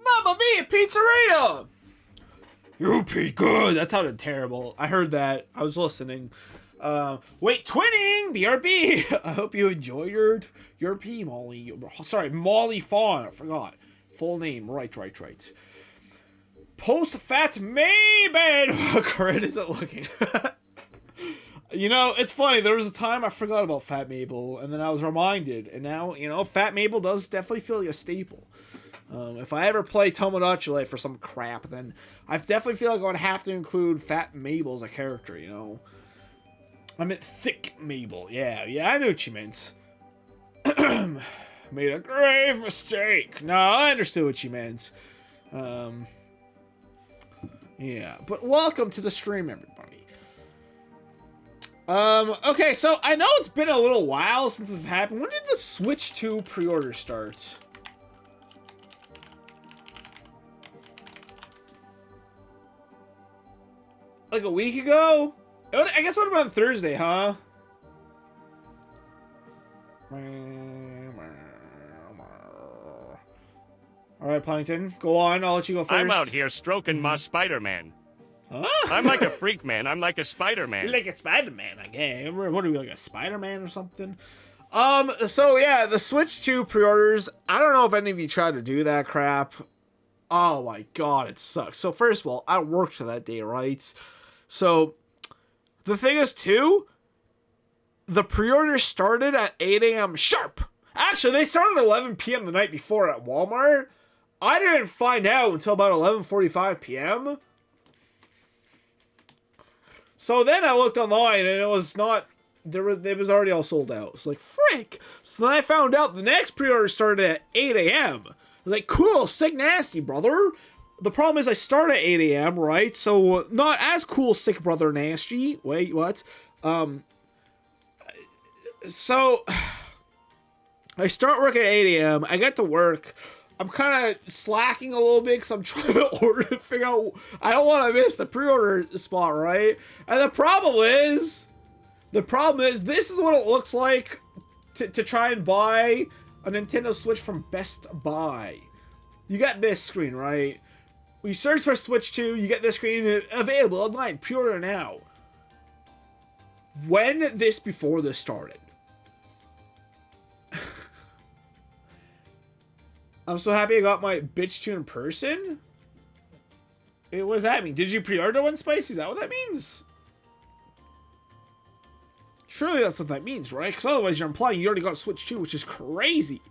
Mamma Mia Pizzeria! You be good. That sounded terrible. I heard that. I was listening. Wait, twinning! BRB! I hope you enjoy your P, Molly. Sorry, Molly Fawn. I forgot. Full name. Right. Post-fat Mayben! Corinne isn't looking. You know, it's funny. There was a time I forgot about Fat Mabel, and then I was reminded. And now, you know, Fat Mabel does definitely feel like a staple. If I ever play Tomodachi Life for some crap, then I definitely feel like I would have to include Fat Mabel as a character, you know? I meant Thick Mabel. Yeah, I knew what you meant. Made a grave mistake. No, I understood what you meant. Yeah, but welcome to the stream, everybody. Okay, so I know it's been a little while since this happened. When did the Switch 2 pre-order start? Like a week ago? I guess it would have been on Thursday, huh? Alright, Plankton, go on. I'll let you go first. I'm out here stroking my Spider-Man. Huh? I'm like a freak man. I'm like a Spider-Man. You're like a Spider-Man, I guess. What are we, like a Spider-Man or something? So yeah, the Switch 2 pre-orders, I don't know if any of you tried to do that crap. Oh my god, it sucks. So first of all, I worked that day, right? So, the thing is, too, the pre-order started at 8 a.m. sharp. Actually, they started at 11 p.m. the night before at Walmart. I didn't find out until about 11:45 p.m. So then I looked online, and it was not... It was already all sold out. It's like, frick! So then I found out the next pre-order started at 8 a.m. I was like, cool, sick nasty, brother. The problem is I start at 8 a.m., right? So, not as cool, sick brother nasty. Wait, what? So, I start work at 8 a.m. I get to work. I'm kind of slacking a little bit because I'm trying to figure out... I don't want to miss the pre-order spot, right? And the problem is, this is what it looks like to try and buy a Nintendo Switch from Best Buy. You got this screen, right? You search for Switch 2, you get this screen available online, pre-order now. When before this started? I'm so happy I got my bitch 2 in person. What does that mean? Did you pre-order one, Spicy? Is that what that means? Surely that's what that means, right? Because otherwise you're implying you already got Switch 2, which is crazy.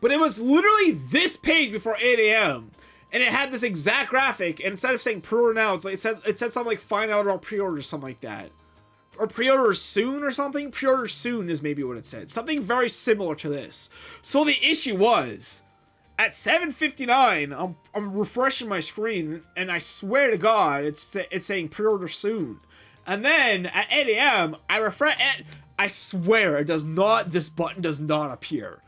But but it was literally this page before 8 a.m. And it had this exact graphic, and instead of saying pre-order now, it's like it said something like find out about pre-order or something like that. Or pre-order soon or something? Pre-order soon is maybe what it said. Something very similar to this. So the issue was, at 7:59, I'm refreshing my screen, and I swear to God, it's saying pre-order soon. And then at 8 a.m., I refresh it. I swear it does not. This button does not appear.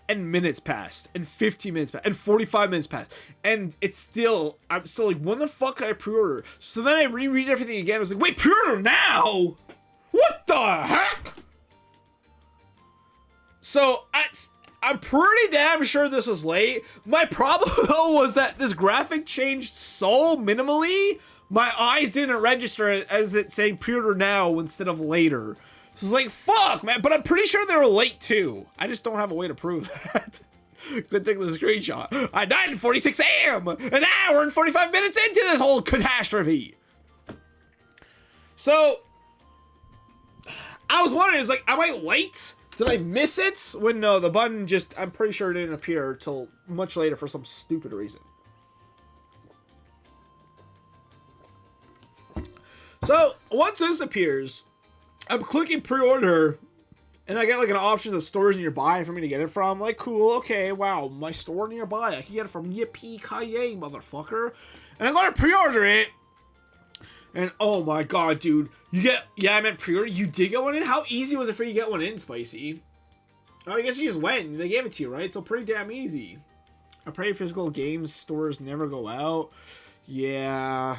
And minutes passed, and 15 minutes passed, and 45 minutes passed, and I'm still like, when the fuck can I pre-order? So then I reread everything again. I was like, wait, pre-order now? What the heck? So I'm pretty damn sure this was late. My problem though was that this graphic changed so minimally, my eyes didn't register it as it saying pre-order now instead of later. So it's like, fuck, man. But I'm pretty sure they were late too. I just don't have a way to prove that. I took the screenshot. I died at 46 a.m. An hour and 45 minutes into this whole catastrophe. So I was wondering, is like, am I late? Did I miss it? When no, the button just, I'm pretty sure it didn't appear till much later for some stupid reason. So once this appears, I'm clicking pre-order, and I get like an option of stores nearby for me to get it from. Like, cool, okay, wow, my store nearby. I can get it from Yippee-ki-yay, motherfucker. And I gotta pre-order it. And oh my god, dude. I meant pre-order. You did get one in? How easy was it for you to get one in, Spicy? Oh, I guess you just went. They gave it to you, right? So pretty damn easy. I pray physical games stores never go out. Yeah.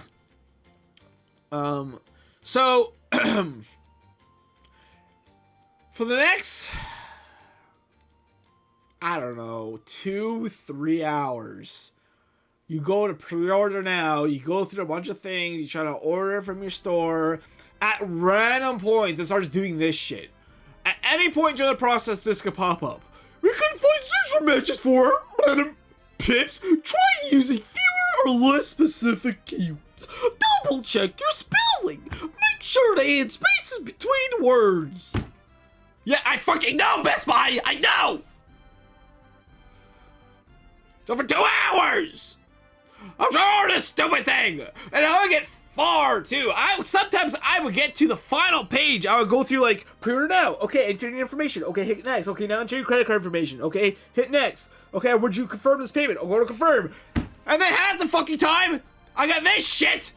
So... for the next, I don't know, 2-3 hours, you go to pre-order now, you go through a bunch of things, you try to order from your store, at random points it starts doing this shit. At any point during the process, this could pop up. We can find central matches for random pips. Try using fewer or less specific keywords. Double check your spelling. Make sure to add spaces between words. Yeah, I fucking know, Best Buy! I know! So for 2 hours, I'm trying to order this stupid thing! And I would get far, too. Sometimes I would get to the final page. I would go through, like, pre-order now. Okay, enter your information. Okay, hit next. Okay, now enter your credit card information. Okay, hit next. Okay, would you confirm this payment? I'll go to confirm. And then half the fucking time, I got this shit!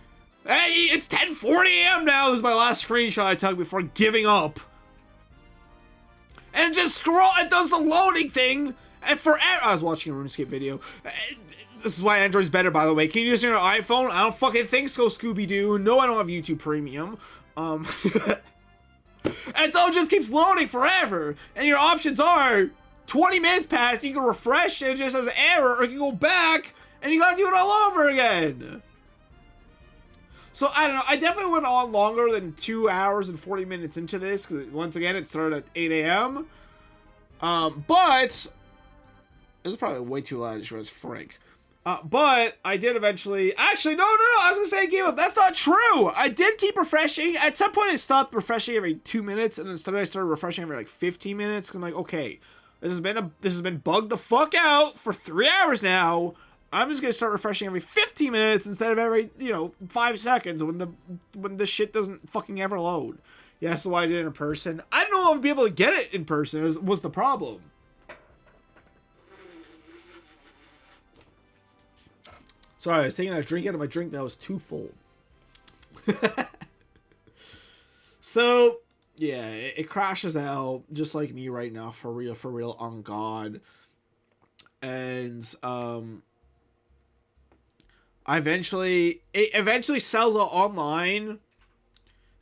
Hey, it's 10:40 a.m. now. This is my last screenshot I took before giving up. And just it does the loading thing, and forever. I was watching a RuneScape video. This is why Android's better, by the way. Can you use your iPhone? I don't fucking think so, Scooby-Doo. No, I don't have YouTube Premium. And so it just keeps loading forever. And your options are 20 minutes pass, you can refresh and it just says error, or you can go back and you gotta do it all over again. So, I don't know, I definitely went on longer than 2 hours and 40 minutes into this, because once again, it started at 8 a.m. But, this is probably way too loud, just as Frank. But, I did eventually, actually, no, I was gonna say I gave up, that's not true! I did keep refreshing, at some point I stopped refreshing every 2 minutes, and instead I started refreshing every like 15 minutes, because I'm like, okay, this has been bugged the fuck out for 3 hours now. I'm just gonna start refreshing every 15 minutes instead of every, 5 seconds when the shit doesn't fucking ever load. Yeah, that's why I did it in person. I don't know if I'd be able to get it in person, was the problem. Sorry, I was taking a drink out of my drink that was too full. So, yeah, it crashes out just like me right now, for real, on God. And, it eventually sells out online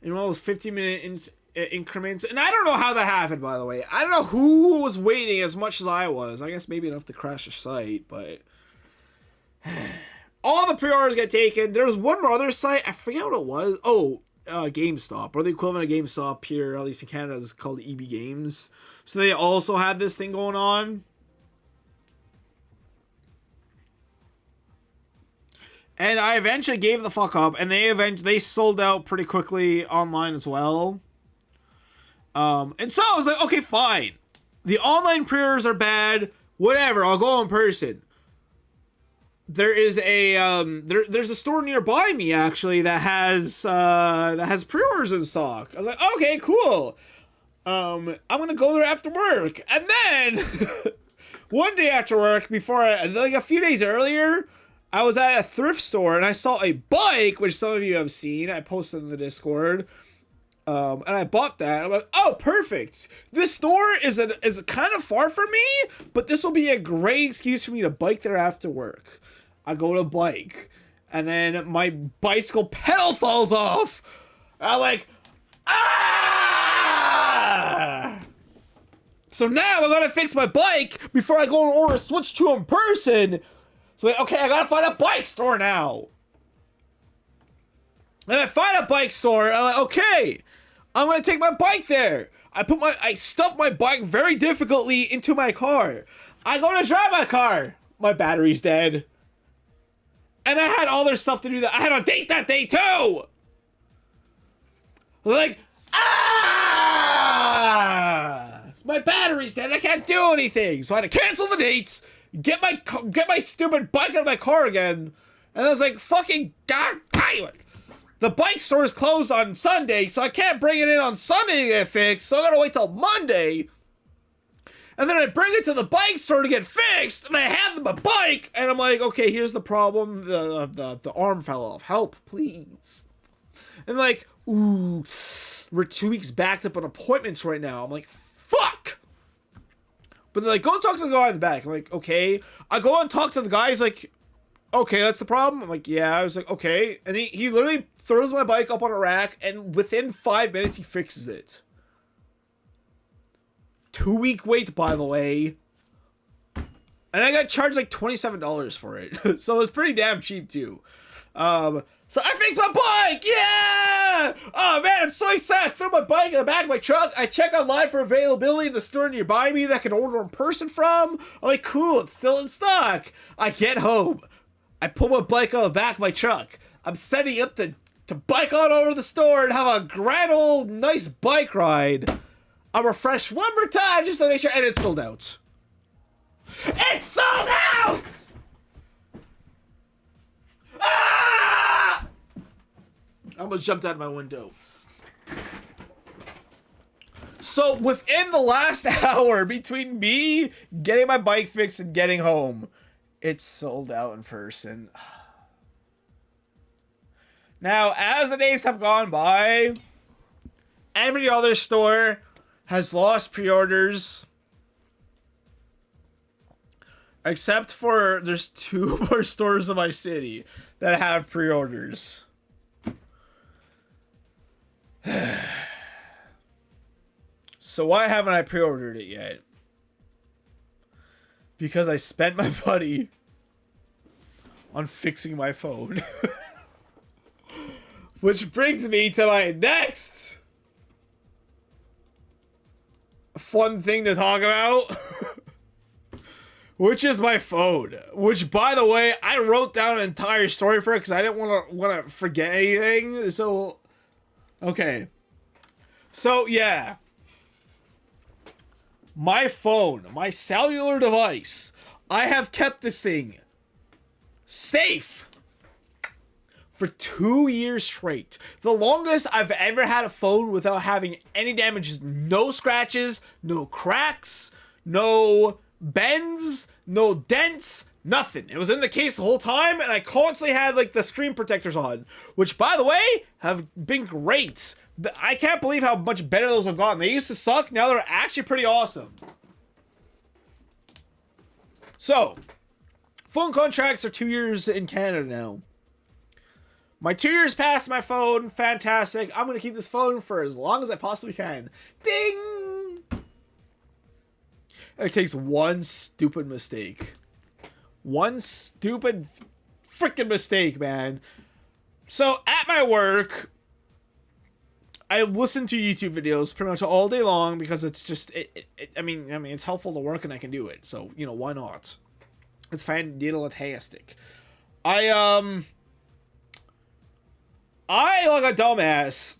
in one of those 15-minute increments. And I don't know how that happened, by the way. I don't know who was waiting as much as I was. I guess maybe enough to crash the site, but... all the pre-orders get taken. There's one more other site. I forget what it was. Oh, GameStop. Or the equivalent of GameStop here, at least in Canada, is called EB Games. So they also had this thing going on. And I eventually gave the fuck up, and they sold out pretty quickly online as well. And so I was like, okay, fine. The online pre-orders are bad. whatever, I'll go in person. There is a there's a store nearby me actually that has pre-orders in stock. I was like, okay, cool. I'm gonna go there after work. And then one day after work, like a few days earlier, I was at a thrift store and I saw a bike, which some of you have seen. I posted in the Discord. And I bought that. I'm like, oh, perfect. This store is kind of far from me, but this will be a great excuse for me to bike there after work. I go to bike, and then my bicycle pedal falls off. I'm like, ah! So now I gotta fix my bike before I go and order a Switch 2 in person. So like, okay, I gotta find a bike store now. And I find a bike store, and I'm like, okay, I'm gonna take my bike there. I stuff my bike very difficultly into my car. I go to drive my car. My battery's dead. And I had all their stuff to do that. I had a date that day too. Like, my battery's dead. I can't do anything. So I had to cancel the dates, get my stupid bike out of my car again. And I was like, fucking god damn it. The bike store is closed on Sunday, so I can't bring it in on Sunday to get fixed. So I gotta wait till Monday. And then I bring it to the bike store to get fixed, and I hand them a bike, and I'm like, okay, here's the problem. The arm fell off. Help, please. And like, ooh, we're 2 weeks backed up on appointments right now. I'm like, fuck. But they're like, go talk to the guy in the back. I'm like, okay. I go and talk to the guy. He's like, okay, that's the problem. I'm like, yeah. I was like, okay. And he literally throws my bike up on a rack, and within 5 minutes, he fixes it. 2-week wait, by the way. And I got charged like $27 for it. So it was pretty damn cheap, too. So I fixed my bike! Yeah! Oh, man, I'm so excited. I threw my bike in the back of my truck. I check online for availability in the store nearby me that I can order in person from. I'm like, cool, it's still in stock. I get home. I pull my bike out of the back of my truck. I'm setting up to bike on over to the store and have a grand old nice bike ride. I'll refresh one more time just to make sure, and it's sold out. It's sold out! Ah! I almost jumped out of my window. So within the last hour between me getting my bike fixed and getting home, it's sold out in person. Now, as the days have gone by, every other store has lost pre-orders, except for there's 2 more stores in my city that have pre-orders. So why haven't I pre-ordered it yet? Because I spent my money on fixing my phone. Which brings me to my next fun thing to talk about. Which is my phone. Which, by the way, I wrote down an entire story for it because I didn't want to forget anything. So, okay. So, yeah. My phone, my cellular device, I have kept this thing safe for 2 years straight. The longest I've ever had a phone without having any damages. No scratches, no cracks, no bends, no dents, nothing. It was in the case the whole time, and I constantly had like the screen protectors on, which, by the way, have been great. I can't believe how much better those have gotten. They used to suck, now they're actually pretty awesome. So, phone contracts are 2 years in Canada now. My 2 years past my phone, fantastic. I'm going to keep this phone for as long as I possibly can. Ding! It takes one stupid mistake. One stupid freaking mistake, man. So, at my work, I listen to YouTube videos pretty much all day long because it's just, I mean, it's helpful to work and I can do it. So, you know, why not? It's fantastic. I like a dumbass,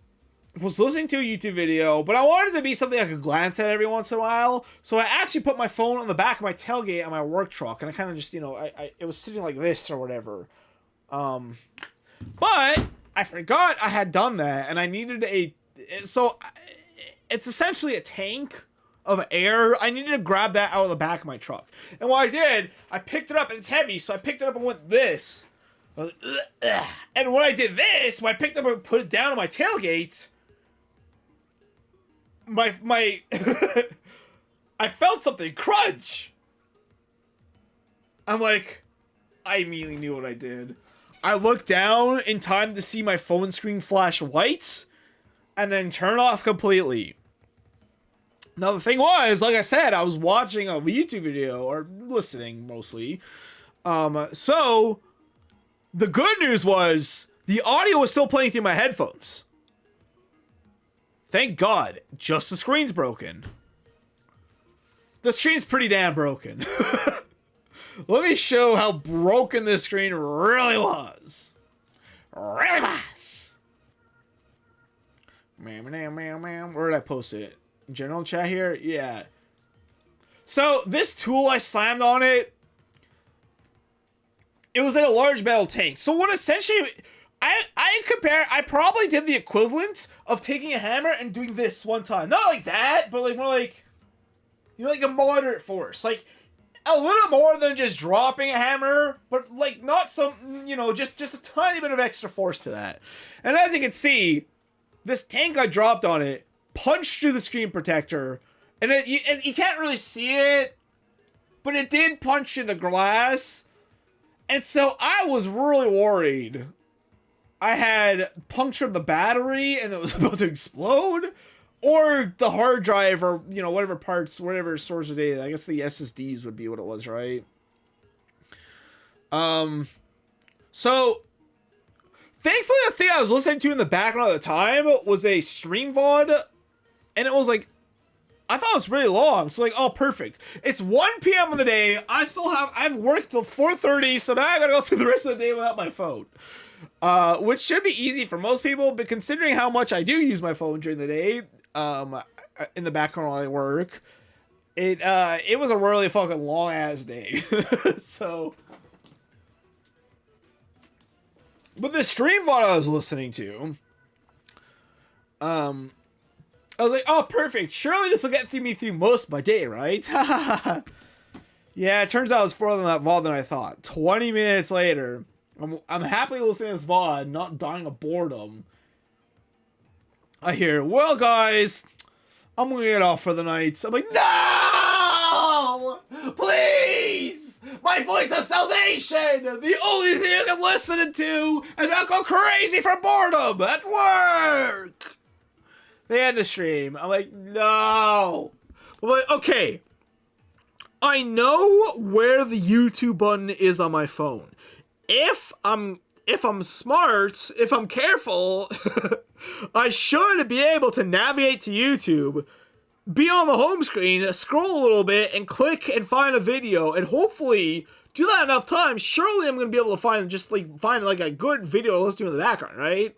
was listening to a YouTube video, but I wanted it to be something I could glance at every once in a while. So I actually put my phone on the back of my tailgate on my work truck, and I kind of just, you know, it was sitting like this or whatever. But I forgot I had done that, and I needed so it's essentially a tank of air. I needed to grab that out of the back of my truck. And what I did, I picked it up, and it's heavy, so I picked it up and went this. And when I did this, when I picked it up and put it down on my tailgate, my I felt something crunch. I'm like, I immediately knew what I did. I looked down in time to see my phone screen flash white and then turn off completely. Now the thing was, like I said, I was watching a YouTube video, or listening mostly. So the good news was the audio was still playing through my headphones. Thank God, just the screen's broken. The screen's pretty damn broken. Let me show how broken this screen really was. Really was. Where did I post it? General chat here? Yeah. So, this tool, I slammed on it. It was like a large metal tank. So what essentially... I probably did the equivalent of taking a hammer and doing this one time. Not like that, but like more like... You know, like a moderate force. Like, a little more than just dropping a hammer, but like not some, you know, just a tiny bit of extra force to that. And as you can see, this tank I dropped on it punched through the screen protector, and you can't really see it, but it did punch in the glass. And so I was really worried I had punctured the battery and it was about to explode, or the hard drive, or, you know, whatever parts, whatever source of data. I guess the SSDs would be what it was, right? So thankfully the thing I was listening to in the background at the time was a stream VOD, and it was like, I thought it was really long. So like, oh, perfect. It's 1 p.m. in the day. I've worked till 4:30, so now I gotta go through the rest of the day without my phone. Which should be easy for most people, but considering how much I do use my phone during the day, in the background while I work, it was a really fucking long ass day. So, but the stream VOD I was listening to, I was like, oh, perfect. Surely this will get me through most of my day, right? Yeah, it turns out it was further than that VOD than I thought. 20 minutes later, I'm happily listening to this VOD, not dying of boredom. I hear, well, guys, I'm gonna get off for the night. I'm like, no! Please! My voice of salvation! The only thing I can listen to and not go crazy from boredom at work! They end the stream. I'm like, no! I'm like, okay. I know where the YouTube button is on my phone. If I'm smart, if I'm careful, I should be able to navigate to YouTube, be on the home screen, scroll a little bit, and click and find a video, and hopefully do that enough times. Surely I'm gonna be able to find a good video to listen to in the background, right?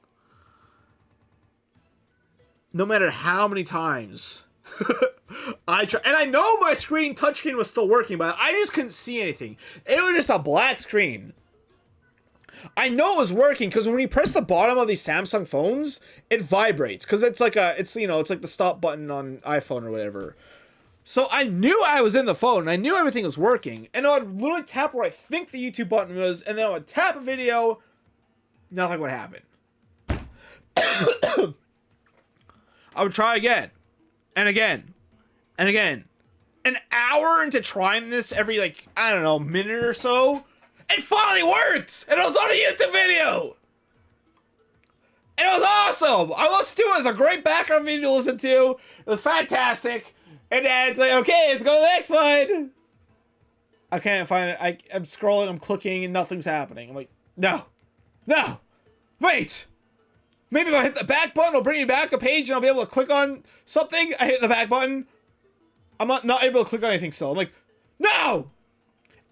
No matter how many times I try, and I know my touchscreen was still working, but I just couldn't see anything. It was just a black screen. I know it was working because when you press the bottom of these Samsung phones, it vibrates because it's like the stop button on iPhone or whatever. So I knew I was in the phone, and I knew everything was working, and I would literally tap where I think the YouTube button was, and then I would tap a video, nothing would happen. I would try again, and again, and again. An hour into trying this every, like, I don't know, minute or so, it finally worked! And it was on a YouTube video! And it was awesome! I listened to it as a great background video to listen to. It was fantastic. And then it's like, okay, let's go to the next one! I can't find it. I'm scrolling, I'm clicking, and nothing's happening. I'm like, no! No! Wait! Maybe if I hit the back button, it'll bring me back a page and I'll be able to click on something. I hit the back button. I'm not able to click on anything still. I'm like, no!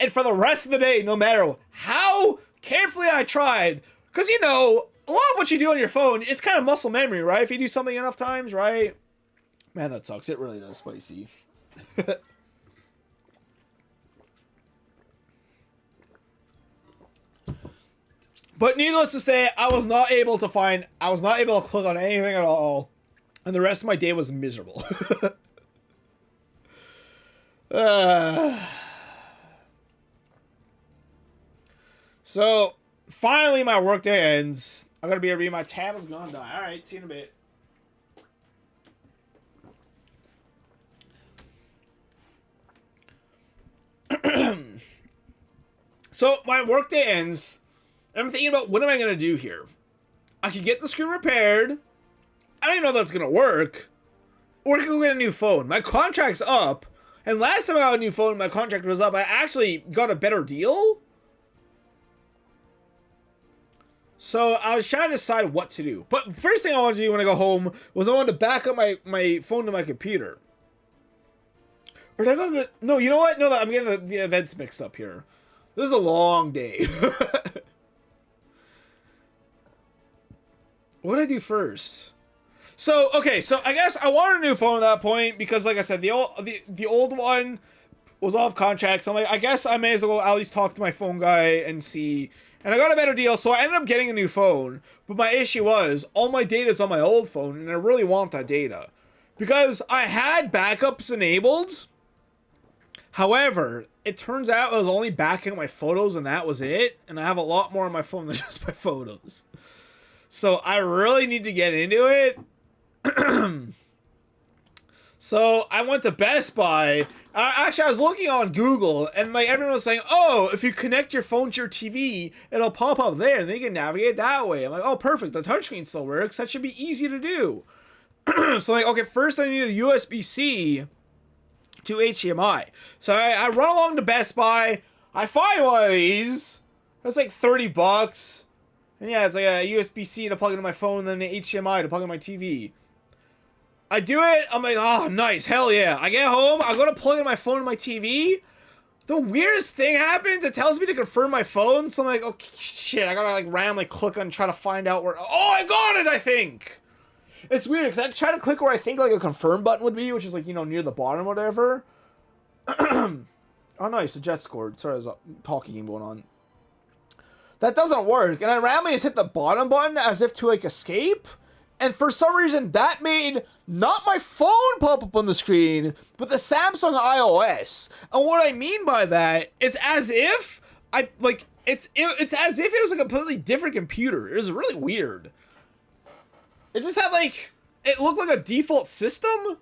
And for the rest of the day, no matter how carefully I tried, because, you know, a lot of what you do on your phone, it's kind of muscle memory, right? If you do something enough times, right? Man, that sucks. It really does, spicy. But needless to say, I was not able to click on anything at all. And the rest of my day was miserable. So, finally my workday ends. I'm going to be able to read my tab is going to die. Alright, see you in a bit. So, my workday ends. I'm thinking about what am I going to do here? I could get the screen repaired. I don't even know if that's going to work. Or I can go get a new phone. My contract's up. And last time I got a new phone, my contract was up. I actually got a better deal. So I was trying to decide what to do. But first thing I wanted to do when I go home was I wanted to back up my phone to my computer. Or did I go to the... No, you know what? No, I'm getting the events mixed up here. This is a long day. What did I do first? So, okay, so I guess I wanted a new phone at that point because, like I said, the old one was off contract. So I'm like, I guess I may as well at least talk to my phone guy and see. And I got a better deal, so I ended up getting a new phone. But my issue was, all my data is on my old phone, and I really want that data. Because I had backups enabled. However, it turns out I was only backing up my photos, and that was it. And I have a lot more on my phone than just my photos. So I really need to get into it. So I went to Best Buy. Actually, I was looking on Google, and like everyone was saying, "Oh, if you connect your phone to your TV, it'll pop up there, and then you can navigate that way." I'm like, "Oh, perfect. The touchscreen still works. That should be easy to do." So like, okay, first I need a USB-C to HDMI. So I run along to Best Buy. I find one of these. That's like $30. And yeah, it's like a USB-C to plug into my phone, and then the HDMI to plug into my TV. I do it, I'm like, oh, nice, hell yeah. I get home, I go to plug in my phone to my TV. The weirdest thing happens, it tells me to confirm my phone, so I'm like, oh, shit, I gotta like randomly click on try to find out where, oh, I got it, I think. It's weird, because I try to click where I think like a confirm button would be, which is like, you know, near the bottom or whatever. Oh, nice, the jet scored. Sorry, there's a talking game going on. That doesn't work, and I randomly just hit the bottom button as if to like escape, and for some reason that made not my phone pop up on the screen, but the Samsung iOS. And what I mean by that, it's as if it's as if it was a completely different computer. It was really weird. It just had like, it looked like a default system.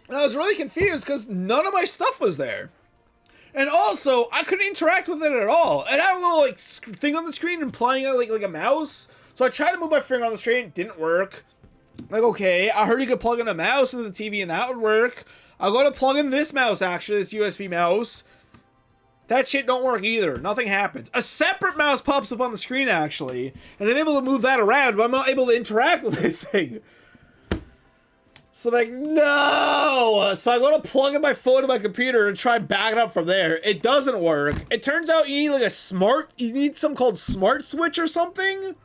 And I was really confused because none of my stuff was there. And also, I couldn't interact with it at all. It had a little like thing on the screen implying like a mouse. So I tried to move my finger on the screen, it didn't work. Like, okay, I heard you could plug in a mouse into the TV and that would work. I'll go to plug in this mouse actually, this USB mouse. That shit don't work either. Nothing happens. A separate mouse pops up on the screen actually, and I'm able to move that around, but I'm not able to interact with anything. So like, no! So I go to plug in my phone to my computer and try and back it up from there. It doesn't work. It turns out you need like you need something called smart switch or something?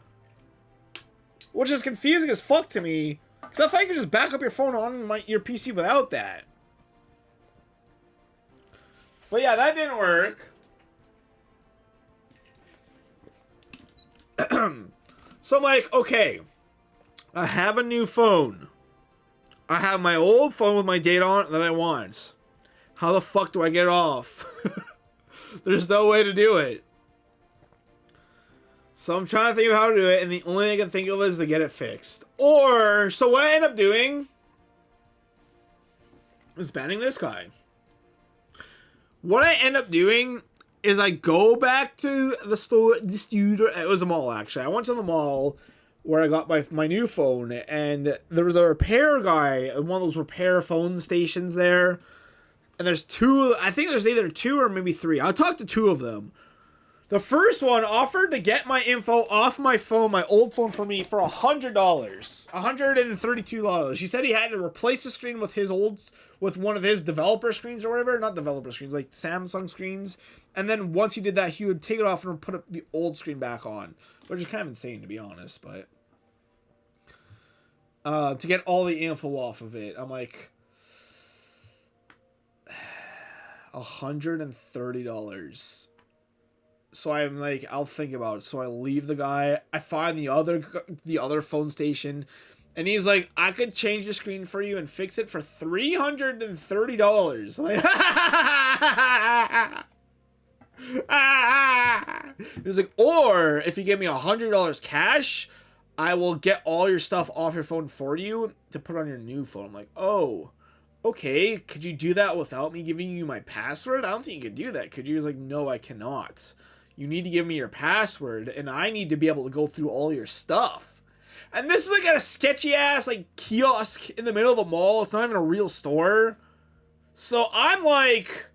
Which is confusing as fuck to me. Because I thought you could just back up your phone on your PC without that. But yeah, that didn't work. So I'm like, okay. I have a new phone. I have my old phone with my data on it that I want. How the fuck do I get it off? There's no way to do it. So I'm trying to think of how to do it, and the only thing I can think of is to get it fixed. Or, so what I end up doing is banning this guy. What I end up doing is I go back to the store, it was a mall actually. I went to the mall where I got my new phone, and there was a repair guy at one of those repair phone stations there. And there's two, I think there's either two or maybe three. I talked to two of them. The first one offered to get my info off my phone, my old phone, for me for $100. $132. He said he had to replace the screen with his old, with one of his developer screens or whatever. Not developer screens, like Samsung screens. And then once he did that, he would take it off and put up the old screen back on, which is kind of insane to be honest. But to get all the info off of it, I'm like $130. So I'm like, I'll think about it. So I leave the guy. I find the other phone station, and he's like, I could change the screen for you and fix it for $330. I'm like, he's like, or if you give me $100 cash, I will get all your stuff off your phone for you to put on your new phone. I'm like, oh, okay. Could you do that without me giving you my password? I don't think you could do that. Could you? He's like, no, I cannot. You need to give me your password, and I need to be able to go through all your stuff. And this is like at a sketchy ass like kiosk in the middle of a mall. It's not even a real store. So I'm like,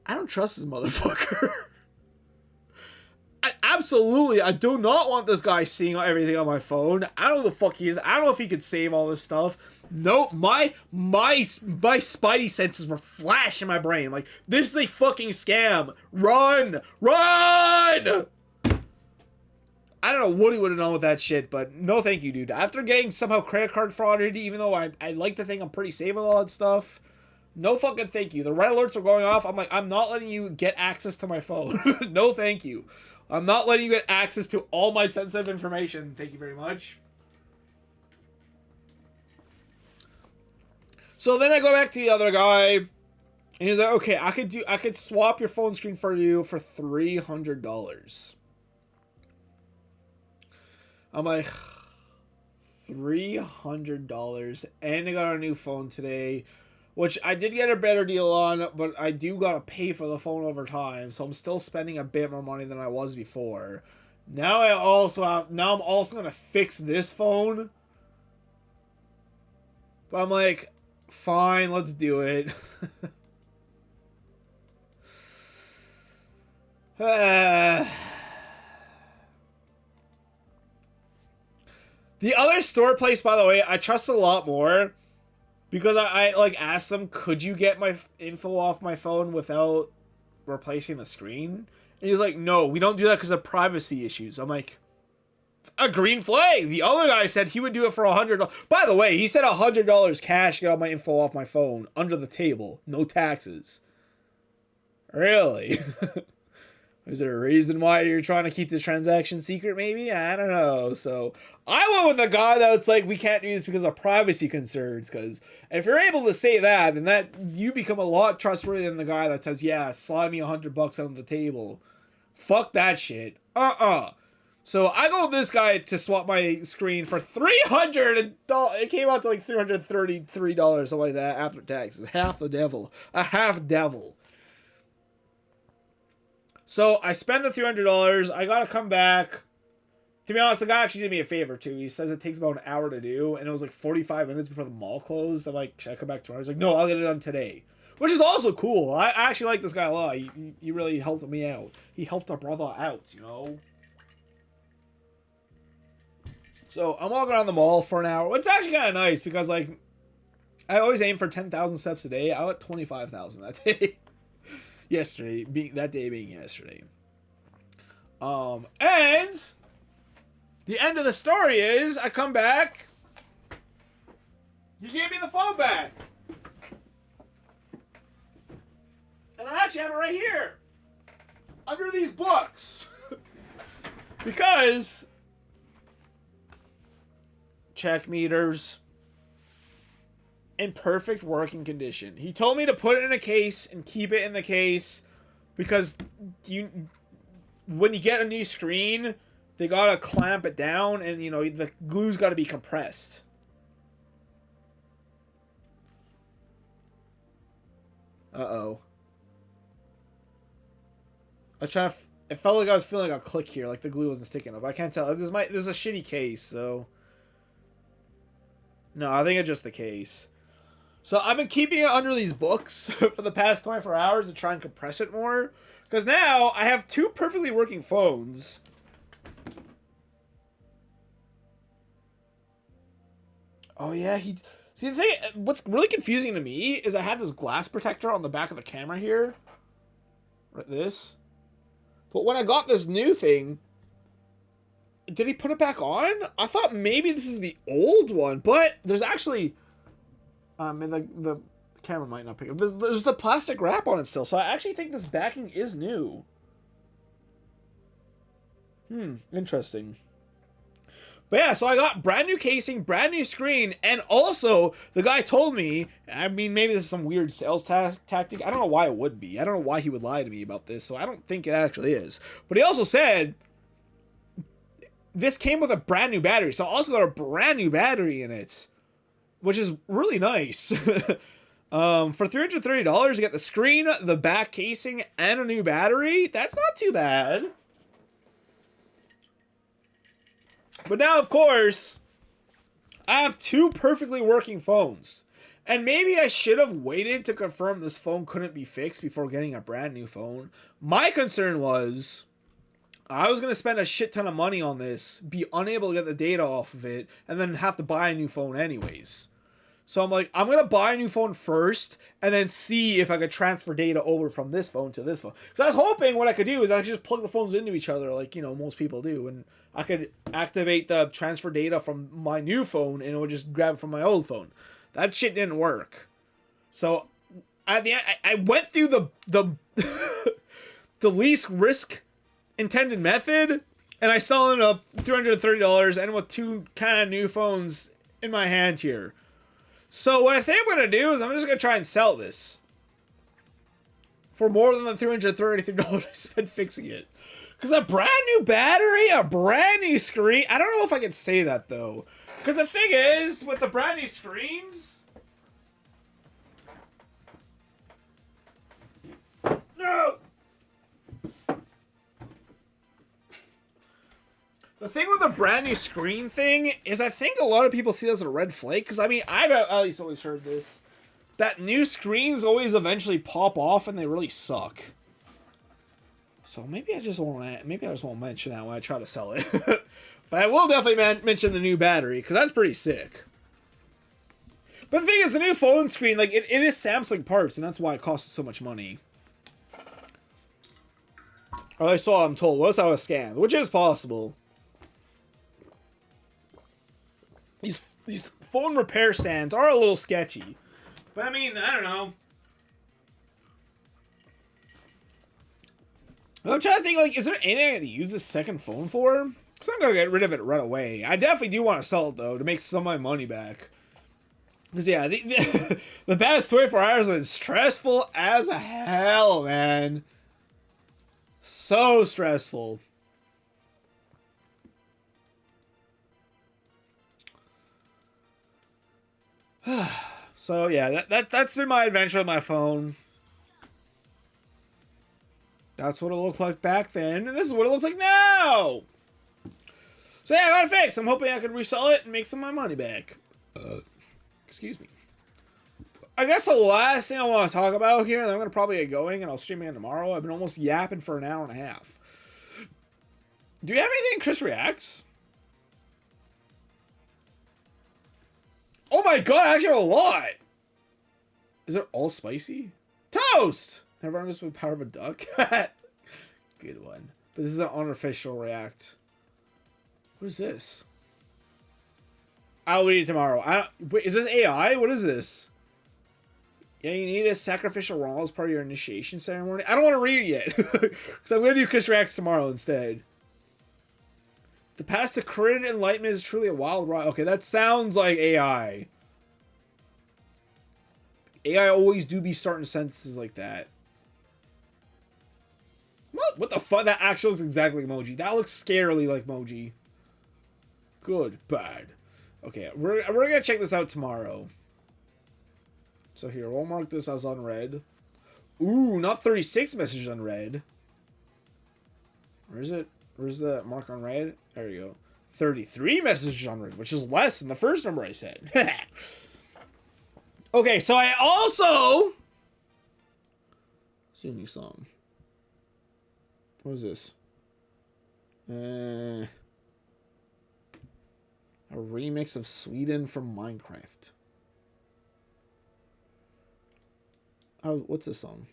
I don't trust this motherfucker. I do not want this guy seeing everything on my phone. I don't know who the fuck he is. I don't know if he could save all this stuff. No, my spidey senses were flash in my brain. Like, this is a fucking scam. Run! Run! I don't know what he would have done with that shit, but no thank you, dude. After getting somehow credit card frauded, even though I like to think I'm pretty safe with all that stuff, no fucking thank you. The red alerts are going off. I'm like, I'm not letting you get access to my phone. No thank you. I'm not letting you get access to all my sensitive information. Thank you very much. So then I go back to the other guy, and he's like, okay, I could swap your phone screen for you for $300. I'm like, $300, and I got a new phone today, which I did get a better deal on, but I do gotta pay for the phone over time, so I'm still spending a bit more money than I was before. Now I'm also gonna fix this phone. But I'm like, fine, let's do it. The other store place, by the way, I trust a lot more. Because I like asked them, could you get my info off my phone without replacing the screen? And he's like, no, we don't do that because of privacy issues. I'm like, a green flag. The other guy said he would do it for $100. By the way, he said $100 cash to get all my info off my phone under the table, no taxes. Really? Is there a reason why you're trying to keep this transaction secret, maybe? I don't know. So I went with the guy that's like, we can't do this because of privacy concerns. Because if you're able to say that, then that you become a lot trustworthy than the guy that says, yeah, slide me $100 under the table. Fuck that shit. So I go with this guy to swap my screen for $300. It came out to like $333, something like that, after taxes. Half the devil. A half devil. So I spend the $300. I gotta come back. To be honest, the guy actually did me a favor too. He says it takes about an hour to do, and it was like 45 minutes before the mall closed. I'm like, should I come back tomorrow? He's like, no, I'll get it done today. Which is also cool. I actually like this guy a lot. He really helped me out. He helped our brother out, you know? So I'm walking around the mall for an hour, which is actually kind of nice because, like, I always aim for 10,000 steps a day. I got 25,000 that day. Yesterday, that day being yesterday. And the end of the story is I come back. You gave me the phone back. And I actually have it right here. Under these books. Because check meters in perfect working condition. He told me to put it in a case and keep it in the case because when you get a new screen, they gotta clamp it down and, you know, the glue's gotta be compressed. Uh-oh. I was trying to... It felt like I was feeling like a click here, like the glue wasn't sticking up. I can't tell. This is a shitty case, so... No, I think it's just the case. So I've been keeping it under these books for the past 24 hours to try and compress it more. Because now I have two perfectly working phones. See, See, the thing, what's really confusing to me is I have this glass protector on the back of the camera here. Right, this. But when I got this new thing, did he put it back on? I thought maybe this is the old one, but there's actually, and the camera might not pick up. There's the plastic wrap on it still, so I actually think this backing is new. Interesting. But yeah, so I got brand new casing, brand new screen, and also the guy told me, I mean, maybe this is some weird sales tactic. I don't know why it would be. I don't know why he would lie to me about this, so I don't think it actually is. But he also said this came with a brand new battery, so I also got a brand new battery in it, which is really nice. For $330, you get the screen, the back casing, and a new battery. That's not too bad. But now, of course, I have two perfectly working phones. And maybe I should have waited to confirm this phone couldn't be fixed before getting a brand new phone. My concern was I was going to spend a shit ton of money on this, be unable to get the data off of it, and then have to buy a new phone anyways. So I'm like, I'm going to buy a new phone first, and then see if I could transfer data over from this phone to this phone. Because I was hoping what I could do is I could just plug the phones into each other like, you know, most people do. And I could activate the transfer data from my new phone, and it would just grab it from my old phone. That shit didn't work. So at the end, I went through the the least risk intended method, and I sell it up $330 and with two kind of new phones in my hand here. So what I think I'm going to do is I'm just going to try and sell this for more than the $333 I spent fixing it. Because a brand new battery, a brand new screen. I don't know if I can say that though. Because the thing is, with the brand new screens. No! The thing with the brand new screen thing is I think a lot of people see it as a red flag. Because, I mean, I've at least always heard this. That new screens always eventually pop off and they really suck. So maybe I just won't mention that when I try to sell it. But I will definitely mention the new battery, because that's pretty sick. But the thing is, the new phone screen, like, it is Samsung parts, and that's why it costs so much money. Or I saw, I'm told, unless I was scammed, which is possible. These phone repair stands are a little sketchy. But I mean, I don't know. I'm trying to think, like, is there anything I can use this second phone for? Because I'm going to get rid of it right away. I definitely do want to sell it, though, to make some of my money back. Because, yeah, the past 24 hours have been stressful as hell, man. So stressful. So, yeah, that's been my adventure with my phone. That's what it looked like back then, and this is what it looks like now! So yeah, I got it fixed. I'm hoping I can resell it and make some of my money back. Excuse me. I guess the last thing I want to talk about here, and I'm going to probably get going, and I'll stream again tomorrow. I've been almost yapping for an hour and a half. Do you have anything Chris Reacts? Oh my god, I actually have a lot! Is it all spicy? Toast! Never understood the power of a duck. Good one. But this is an unofficial react. What is this? I'll read it tomorrow. Wait, is this AI? What is this? Yeah, you need a sacrificial raw as part of your initiation ceremony. I don't want to read it yet. Because I'm going to do Chris Reacts tomorrow instead. The path to credit enlightenment is truly a wild ride. Okay, that sounds like AI. AI always do be starting sentences like that. What the fuck? That actually looks exactly like Moji. That looks scarily like Moji. Good, bad. Okay, we're gonna check this out tomorrow. So here, we'll mark this as unread. Ooh, not 36 messages unread. Where is it? Where's the mark unread? There you go. 33 messages unread, which is less than the first number I said. Okay, so I also... see a new song. What is this? A remix of Sweden from Minecraft. Oh, what's this song?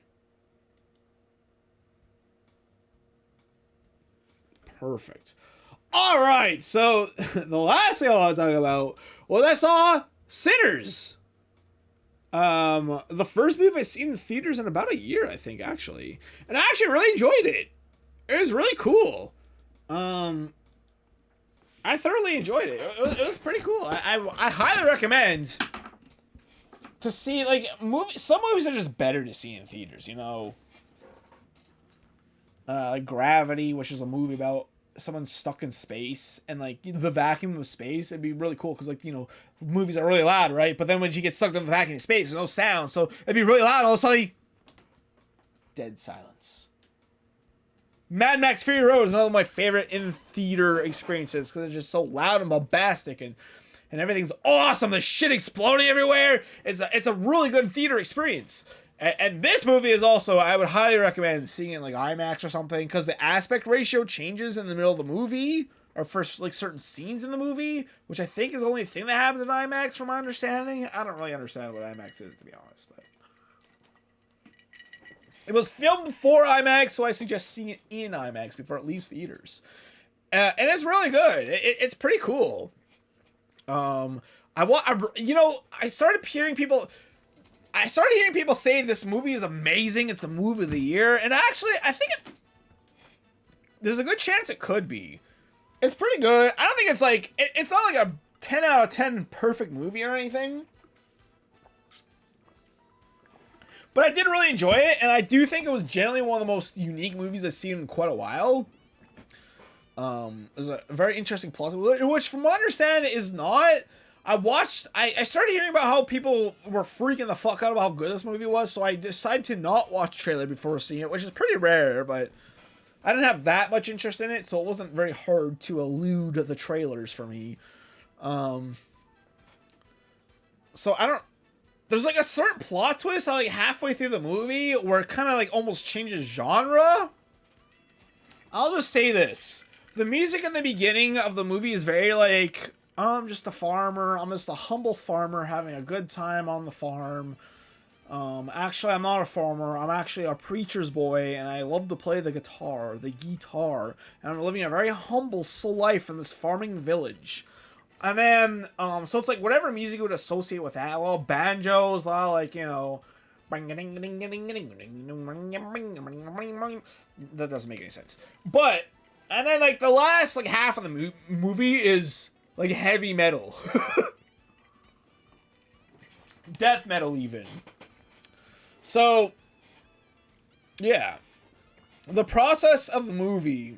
Perfect. All right, so the last thing I want to talk about was I saw Sinners. The first movie I've seen in theaters in about a year, I think, actually, and I actually really enjoyed it. It was really cool. I thoroughly enjoyed it. It was pretty cool. I highly recommend to see, like, some movies are just better to see in theaters, you know. Like Gravity, which is a movie about someone stuck in space and like the vacuum of space. It'd be really cool because, like, you know, movies are really loud, right? But then when she gets sucked in the vacuum of space, there's no sound, so it'd be really loud. And all of a sudden, dead silence. Mad Max Fury Road is another of my favorite in theater experiences because it's just so loud and bombastic and everything's awesome. There's shit exploding everywhere. It's a really good theater experience. And this movie is also, I would highly recommend seeing it in like IMAX or something because the aspect ratio changes in the middle of the movie or for like certain scenes in the movie, which I think is the only thing that happens in IMAX from my understanding. I don't really understand what IMAX is, to be honest, but it was filmed for IMAX, so I suggest seeing it in IMAX before it leaves theaters. And it's really good. It's pretty cool. I started hearing people say this movie is amazing. It's the movie of the year, and actually, I think there's a good chance it could be. It's pretty good. I don't think it's like it's not like a 10 out of 10 perfect movie or anything. But I did really enjoy it, and I do think it was generally one of the most unique movies I've seen in quite a while. It was a very interesting plot, which from my understanding is not... I started hearing about how people were freaking the fuck out about how good this movie was, so I decided to not watch the trailer before seeing it, which is pretty rare, but I didn't have that much interest in it, so it wasn't very hard to elude the trailers for me. So I don't... There's like a certain plot twist like halfway through the movie where it kind of like almost changes genre. I'll just say this. The music in the beginning of the movie is very like, I'm just a farmer. I'm just a humble farmer having a good time on the farm. Actually, I'm not a farmer. I'm actually a preacher's boy, and I love to play the guitar. And I'm living a very humble soul life in this farming village. And then, so it's like whatever music you would associate with that. Well, banjos, a lot of like, you know, that doesn't make any sense. But, and then like the last like half of the movie is like heavy metal. Death metal even. So, yeah. The process of the movie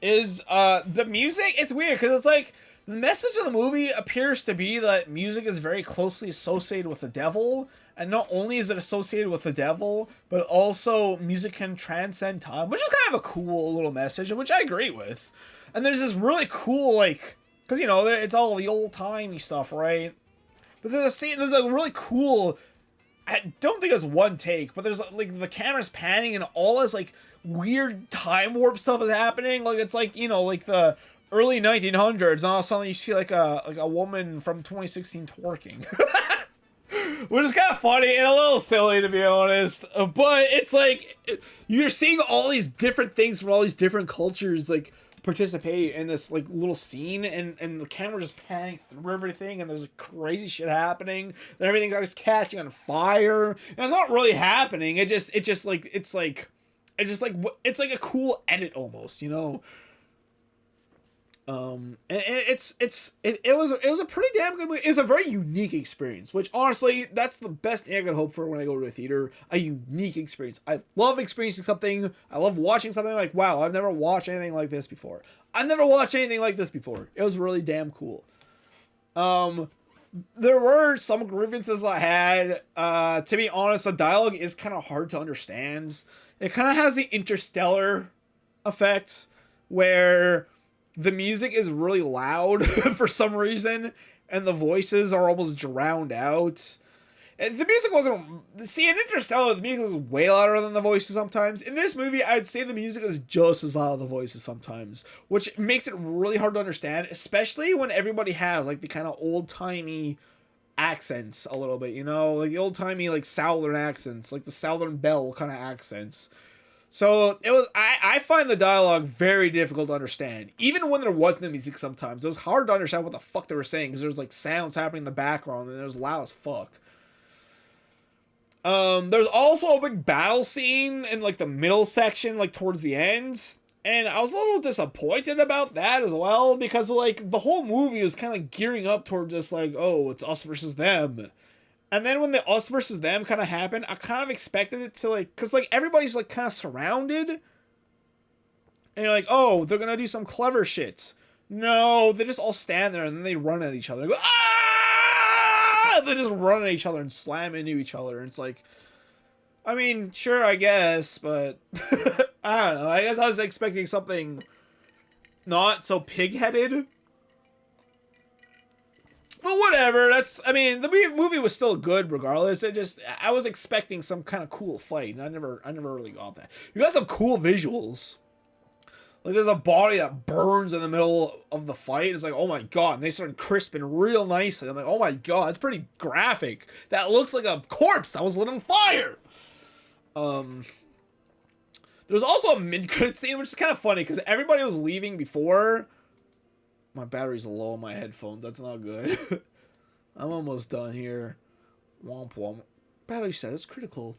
is the music. It's weird because it's like the message of the movie appears to be that music is very closely associated with the devil, and not only is it associated with the devil, but also music can transcend time, which is kind of a cool little message, which I agree with. And there's this really cool, like, because, you know, it's all the old-timey stuff, right? But there's a scene, there's a really cool, I don't think it's one take, but there's like the camera's panning and all this like weird time warp stuff is happening. Like it's like, you know, like the early 1900s, and all of a sudden you see like a woman from 2016 twerking. Which is kind of funny and a little silly, to be honest. But it's like you're seeing all these different things from all these different cultures like participate in this like little scene, and the camera just panning through everything, and there's like, crazy shit happening, and everything is catching on fire, and it's not really happening. It's like a cool edit almost, you know. And it was a pretty damn good movie. It's a very unique experience, which honestly, that's the best thing I could hope for when I go to a theater. A unique experience. I love experiencing something. I love watching something like, wow, I've never watched anything like this before. I've never watched anything like this before. It was really damn cool. There were some grievances I had. To be honest, the dialogue is kind of hard to understand. It kind of has the Interstellar effect where the music is really loud for some reason, and the voices are almost drowned out. And the music wasn't... See, in Interstellar, the music was way louder than the voices sometimes. In this movie, I'd say the music is just as loud as the voices sometimes, which makes it really hard to understand, especially when everybody has, like, the kind of old-timey accents a little bit, you know, like the old timey like Southern accents, like the Southern Belle kind of accents. So it was. I find the dialogue very difficult to understand, even when there wasn't music. Sometimes it was hard to understand what the fuck they were saying because there's like sounds happening in the background and it was loud as fuck. There's also a big battle scene in like the middle section, like towards the end. And I was a little disappointed about that as well because like the whole movie was kind of gearing up towards just like, oh, it's us versus them. And then when the us versus them kind of happened, I kind of expected it to like, cause like everybody's like kind of surrounded. And you're like, oh, they're gonna do some clever shit. No, they just all stand there and then they run at each other. And go, ah! They just run at each other and slam into each other. And it's like, I mean, sure, I guess, but I don't know. I guess I was expecting something not so pig-headed. But whatever. I mean, the movie was still good regardless. I was expecting some kind of cool fight, and I never really got that. You got some cool visuals. Like there's a body that burns in the middle of the fight. It's like, oh my god, and they start crisping real nicely. I'm like, oh my god, that's pretty graphic. That looks like a corpse that was lit on fire. There's also a mid-credit scene, which is kind of funny because everybody was leaving before. My battery's low on my headphones. That's not good. I'm almost done here. Womp womp. Battery status critical.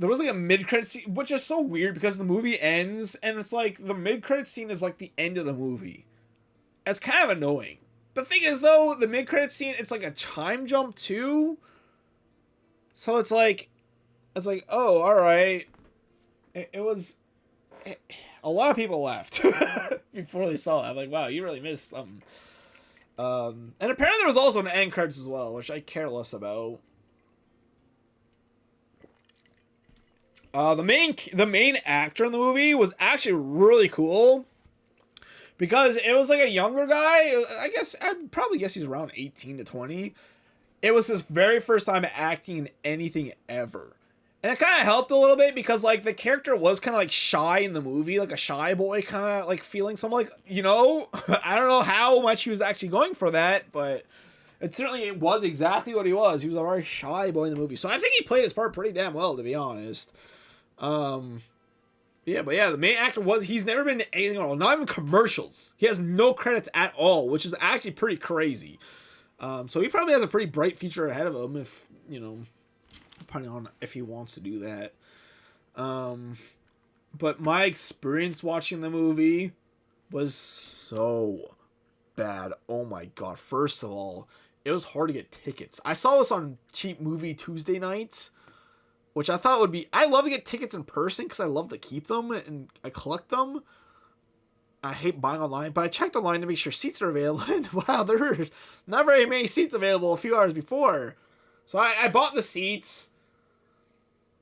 There was like a mid-credit scene, which is so weird because the movie ends and it's like the mid-credit scene is like the end of the movie. It's kind of annoying. The thing is though, the mid-credit scene, it's like a time jump too. So it's like, oh, all right. It was. A lot of people left before they saw it. I'm like, wow, you really missed something. And apparently there was also an end credits as well, which I care less about. The main actor in the movie was actually really cool because it was like a younger guy. I'd probably guess he's around 18 to 20. It was his very first time acting in anything ever. And it kind of helped a little bit because, like, the character was kind of, like, shy in the movie. Like, a shy boy kind of, like, feeling. So I'm like, you know, I don't know how much he was actually going for that. But it was exactly what he was. He was a very shy boy in the movie. So I think he played his part pretty damn well, to be honest. The main actor he's never been in anything at all. Not even commercials. He has no credits at all, which is actually pretty crazy. So he probably has a pretty bright future ahead of him if, you know, depending on if he wants to do that. But my experience watching the movie was so bad. Oh my god. First of all, it was hard to get tickets. I saw this on Cheap Movie Tuesday nights, which I thought would be... I love to get tickets in person because I love to keep them and I collect them. I hate buying online, but I checked online to make sure seats are available. And wow, there were not very many seats available a few hours before. So I bought the seats.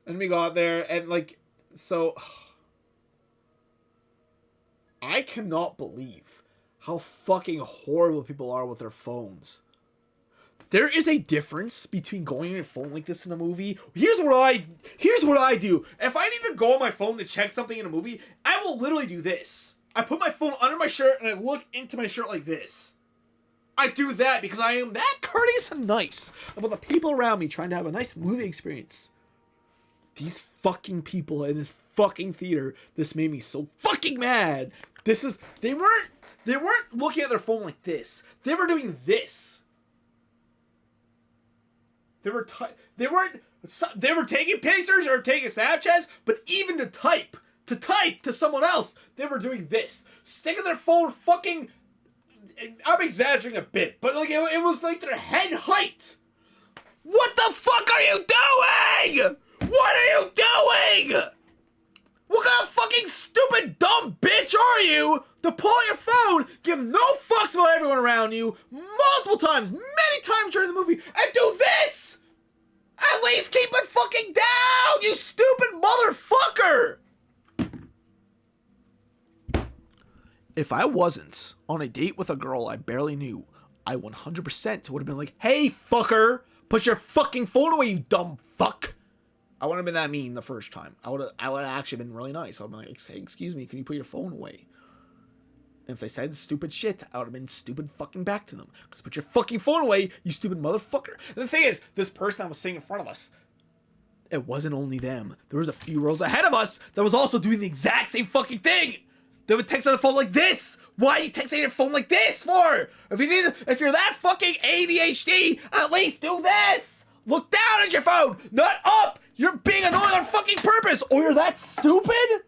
And we got there, and like, so I cannot believe how fucking horrible people are with their phones. There is a difference between going on your phone like this in a movie. Here's what I do. If I need to go on my phone to check something in a movie, I will literally do this. I put my phone under my shirt and I look into my shirt like this. I do that because I am that courteous and nice about the people around me trying to have a nice movie experience. These fucking people in this fucking theater, this made me so fucking mad. They weren't looking at their phone like this. They were doing this. They were taking pictures or taking Snapchats, but even to type to someone else, they were doing this. Sticking their phone fucking, I'm exaggerating a bit, but like it was like their head height. What the fuck are you doing? What are you doing? What kind of fucking stupid dumb bitch are you to pull out your phone, give no fucks about everyone around you, multiple times, many times during the movie, and do this? At least keep it fucking down, you stupid motherfucker! If I wasn't on a date with a girl I barely knew, I 100% would have been like, hey fucker, put your fucking phone away, you dumb fuck. I wouldn't have been that mean the first time. I would have actually been really nice. I would have been like, hey, excuse me, can you put your phone away? And if they said stupid shit, I would have been stupid fucking back to them. Because put your fucking phone away, you stupid motherfucker. And the thing is, this person that was sitting in front of us, it wasn't only them. There was a few rows ahead of us that was also doing the exact same fucking thing. They would text on the phone like this. Why are you texting your phone like this for? If you're that fucking ADHD, at least do this. Look down at your phone, not up. You're being annoying on fucking purpose. Or you're that stupid?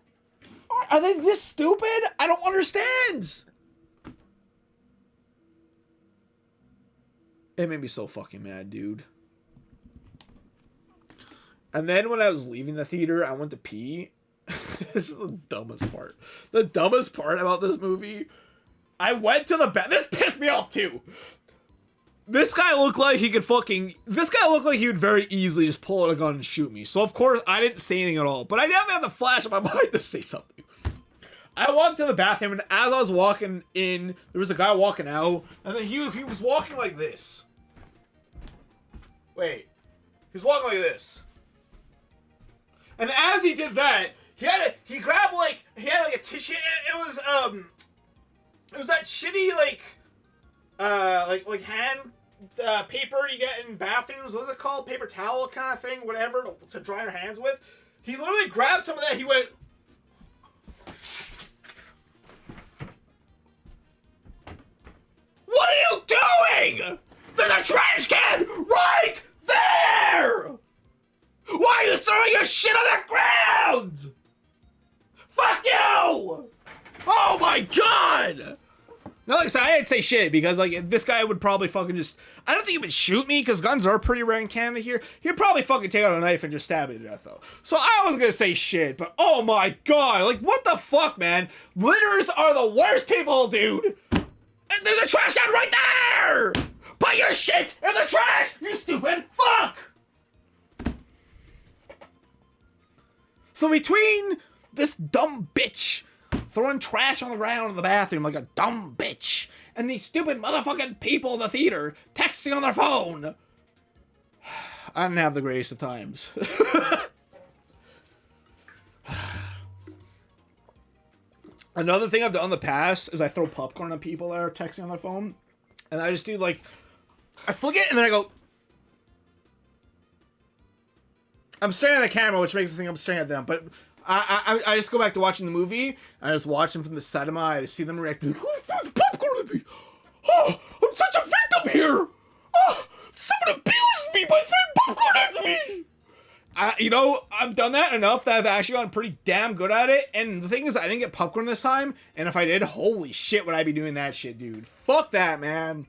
Are they this stupid? I don't understand. It made me so fucking mad, dude. And then when I was leaving the theater, I went to pee. This is the dumbest part. The dumbest part about this movie, I went to the bathroom. This pissed me off too. This guy looked like he would very easily just pull out a gun and shoot me. So of course I didn't say anything at all. But I definitely had the flash in my mind to say something. I walked to the bathroom, and as I was walking in, there was a guy walking out, and then he was walking like this. Wait. He was walking like this. And as he did that, he grabbed a tissue. It was that shitty hand paper you get in bathrooms. What's it called? Paper towel kind of thing, whatever, to dry your hands with. He literally grabbed some of that. He went. What are you doing? There's a trash can right there. Why are you throwing your shit on the ground? Fuck you! Oh my god! Now, like I said, I didn't say shit because, like, this guy would probably fucking just... I don't think he would shoot me because guns are pretty rare in Canada here. He'd probably fucking take out a knife and just stab me to death, though. So I wasn't gonna say shit, but oh my god, like, what the fuck, man? Litters are the worst people, dude! And there's a trash can right there! Put your shit in the trash, you stupid fuck! So between this dumb bitch throwing trash on the ground in the bathroom like a dumb bitch and these stupid motherfucking people in the theater texting on their phone, I didn't have the greatest of times. Another thing I've done in the past is I throw popcorn at people that are texting on their phone, and I just do like, I flick it and then I go. I'm staring at the camera, which makes me think I'm staring at them, but I just go back to watching the movie, and I just watch them from the set of my eye to see them react. Who threw popcorn at me? Oh, I'm such a victim here! Oh, someone abused me by throwing popcorn at me! I've done that enough that I've actually gotten pretty damn good at it, and the thing is, I didn't get popcorn this time, and if I did, holy shit would I be doing that shit, dude. Fuck that, man.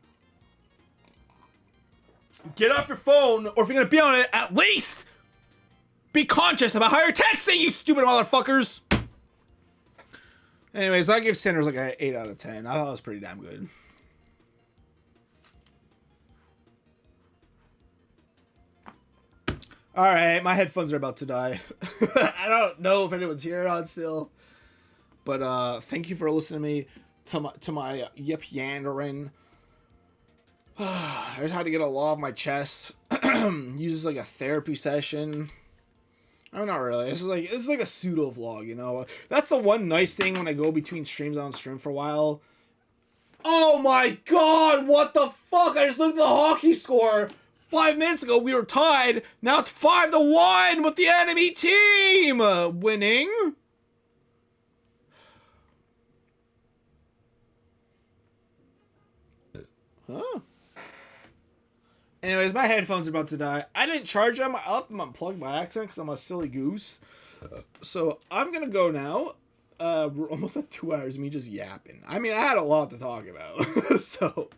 Get off your phone, or if you're gonna be on it, at least be conscious about how you're texting, you stupid motherfuckers! Anyways, I give Sinners like an 8 out of 10. I thought it was pretty damn good. Alright, my headphones are about to die. I don't know if anyone's here on still. But thank you for listening to my yip yandering. I just had to get a lot off my chest. Use this like a therapy session. I'm not really. This is like a pseudo vlog, you know. That's the one nice thing when I go between streams on stream for a while. Oh my god, what the fuck? I just looked at the hockey score. 5 minutes ago we were tied. Now it's 5-1 with the enemy team winning. Huh. Anyways, my headphones are about to die. I didn't charge them. I left them unplugged by accident because I'm a silly goose. So I'm going to go now. We're almost at 2 hours of me just yapping. I mean, I had a lot to talk about. So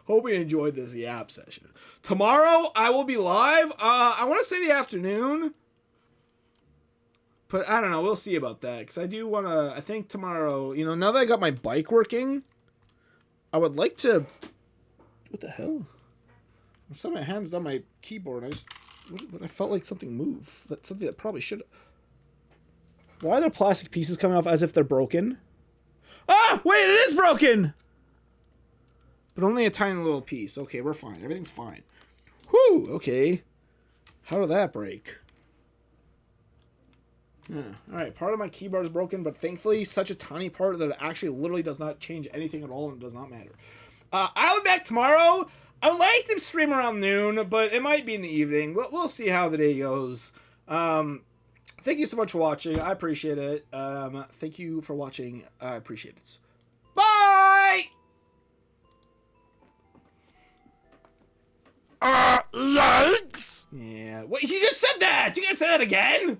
hope you enjoyed this yap session. Tomorrow I will be live. I want to say the afternoon. But I don't know. We'll see about that. Because I do want to, I think tomorrow, you know, now that I got my bike working, I would like to, what the hell? I set my hands down my keyboard. I felt like something moved. That's something that probably should. Why are there plastic pieces coming off as if they're broken? Ah, wait, it is broken! But only a tiny little piece. Okay, we're fine. Everything's fine. Whew, okay. How did that break? All right, part of my keyboard is broken, but thankfully such a tiny part that it actually literally does not change anything at all and it does not matter. I'll be back tomorrow. I would like to stream around noon, but it might be in the evening. We'll see how the day goes. Thank you so much for watching. I appreciate it. Thank you for watching. I appreciate it. Bye! Yikes! Yeah. Wait, he just said that! You can't say that again!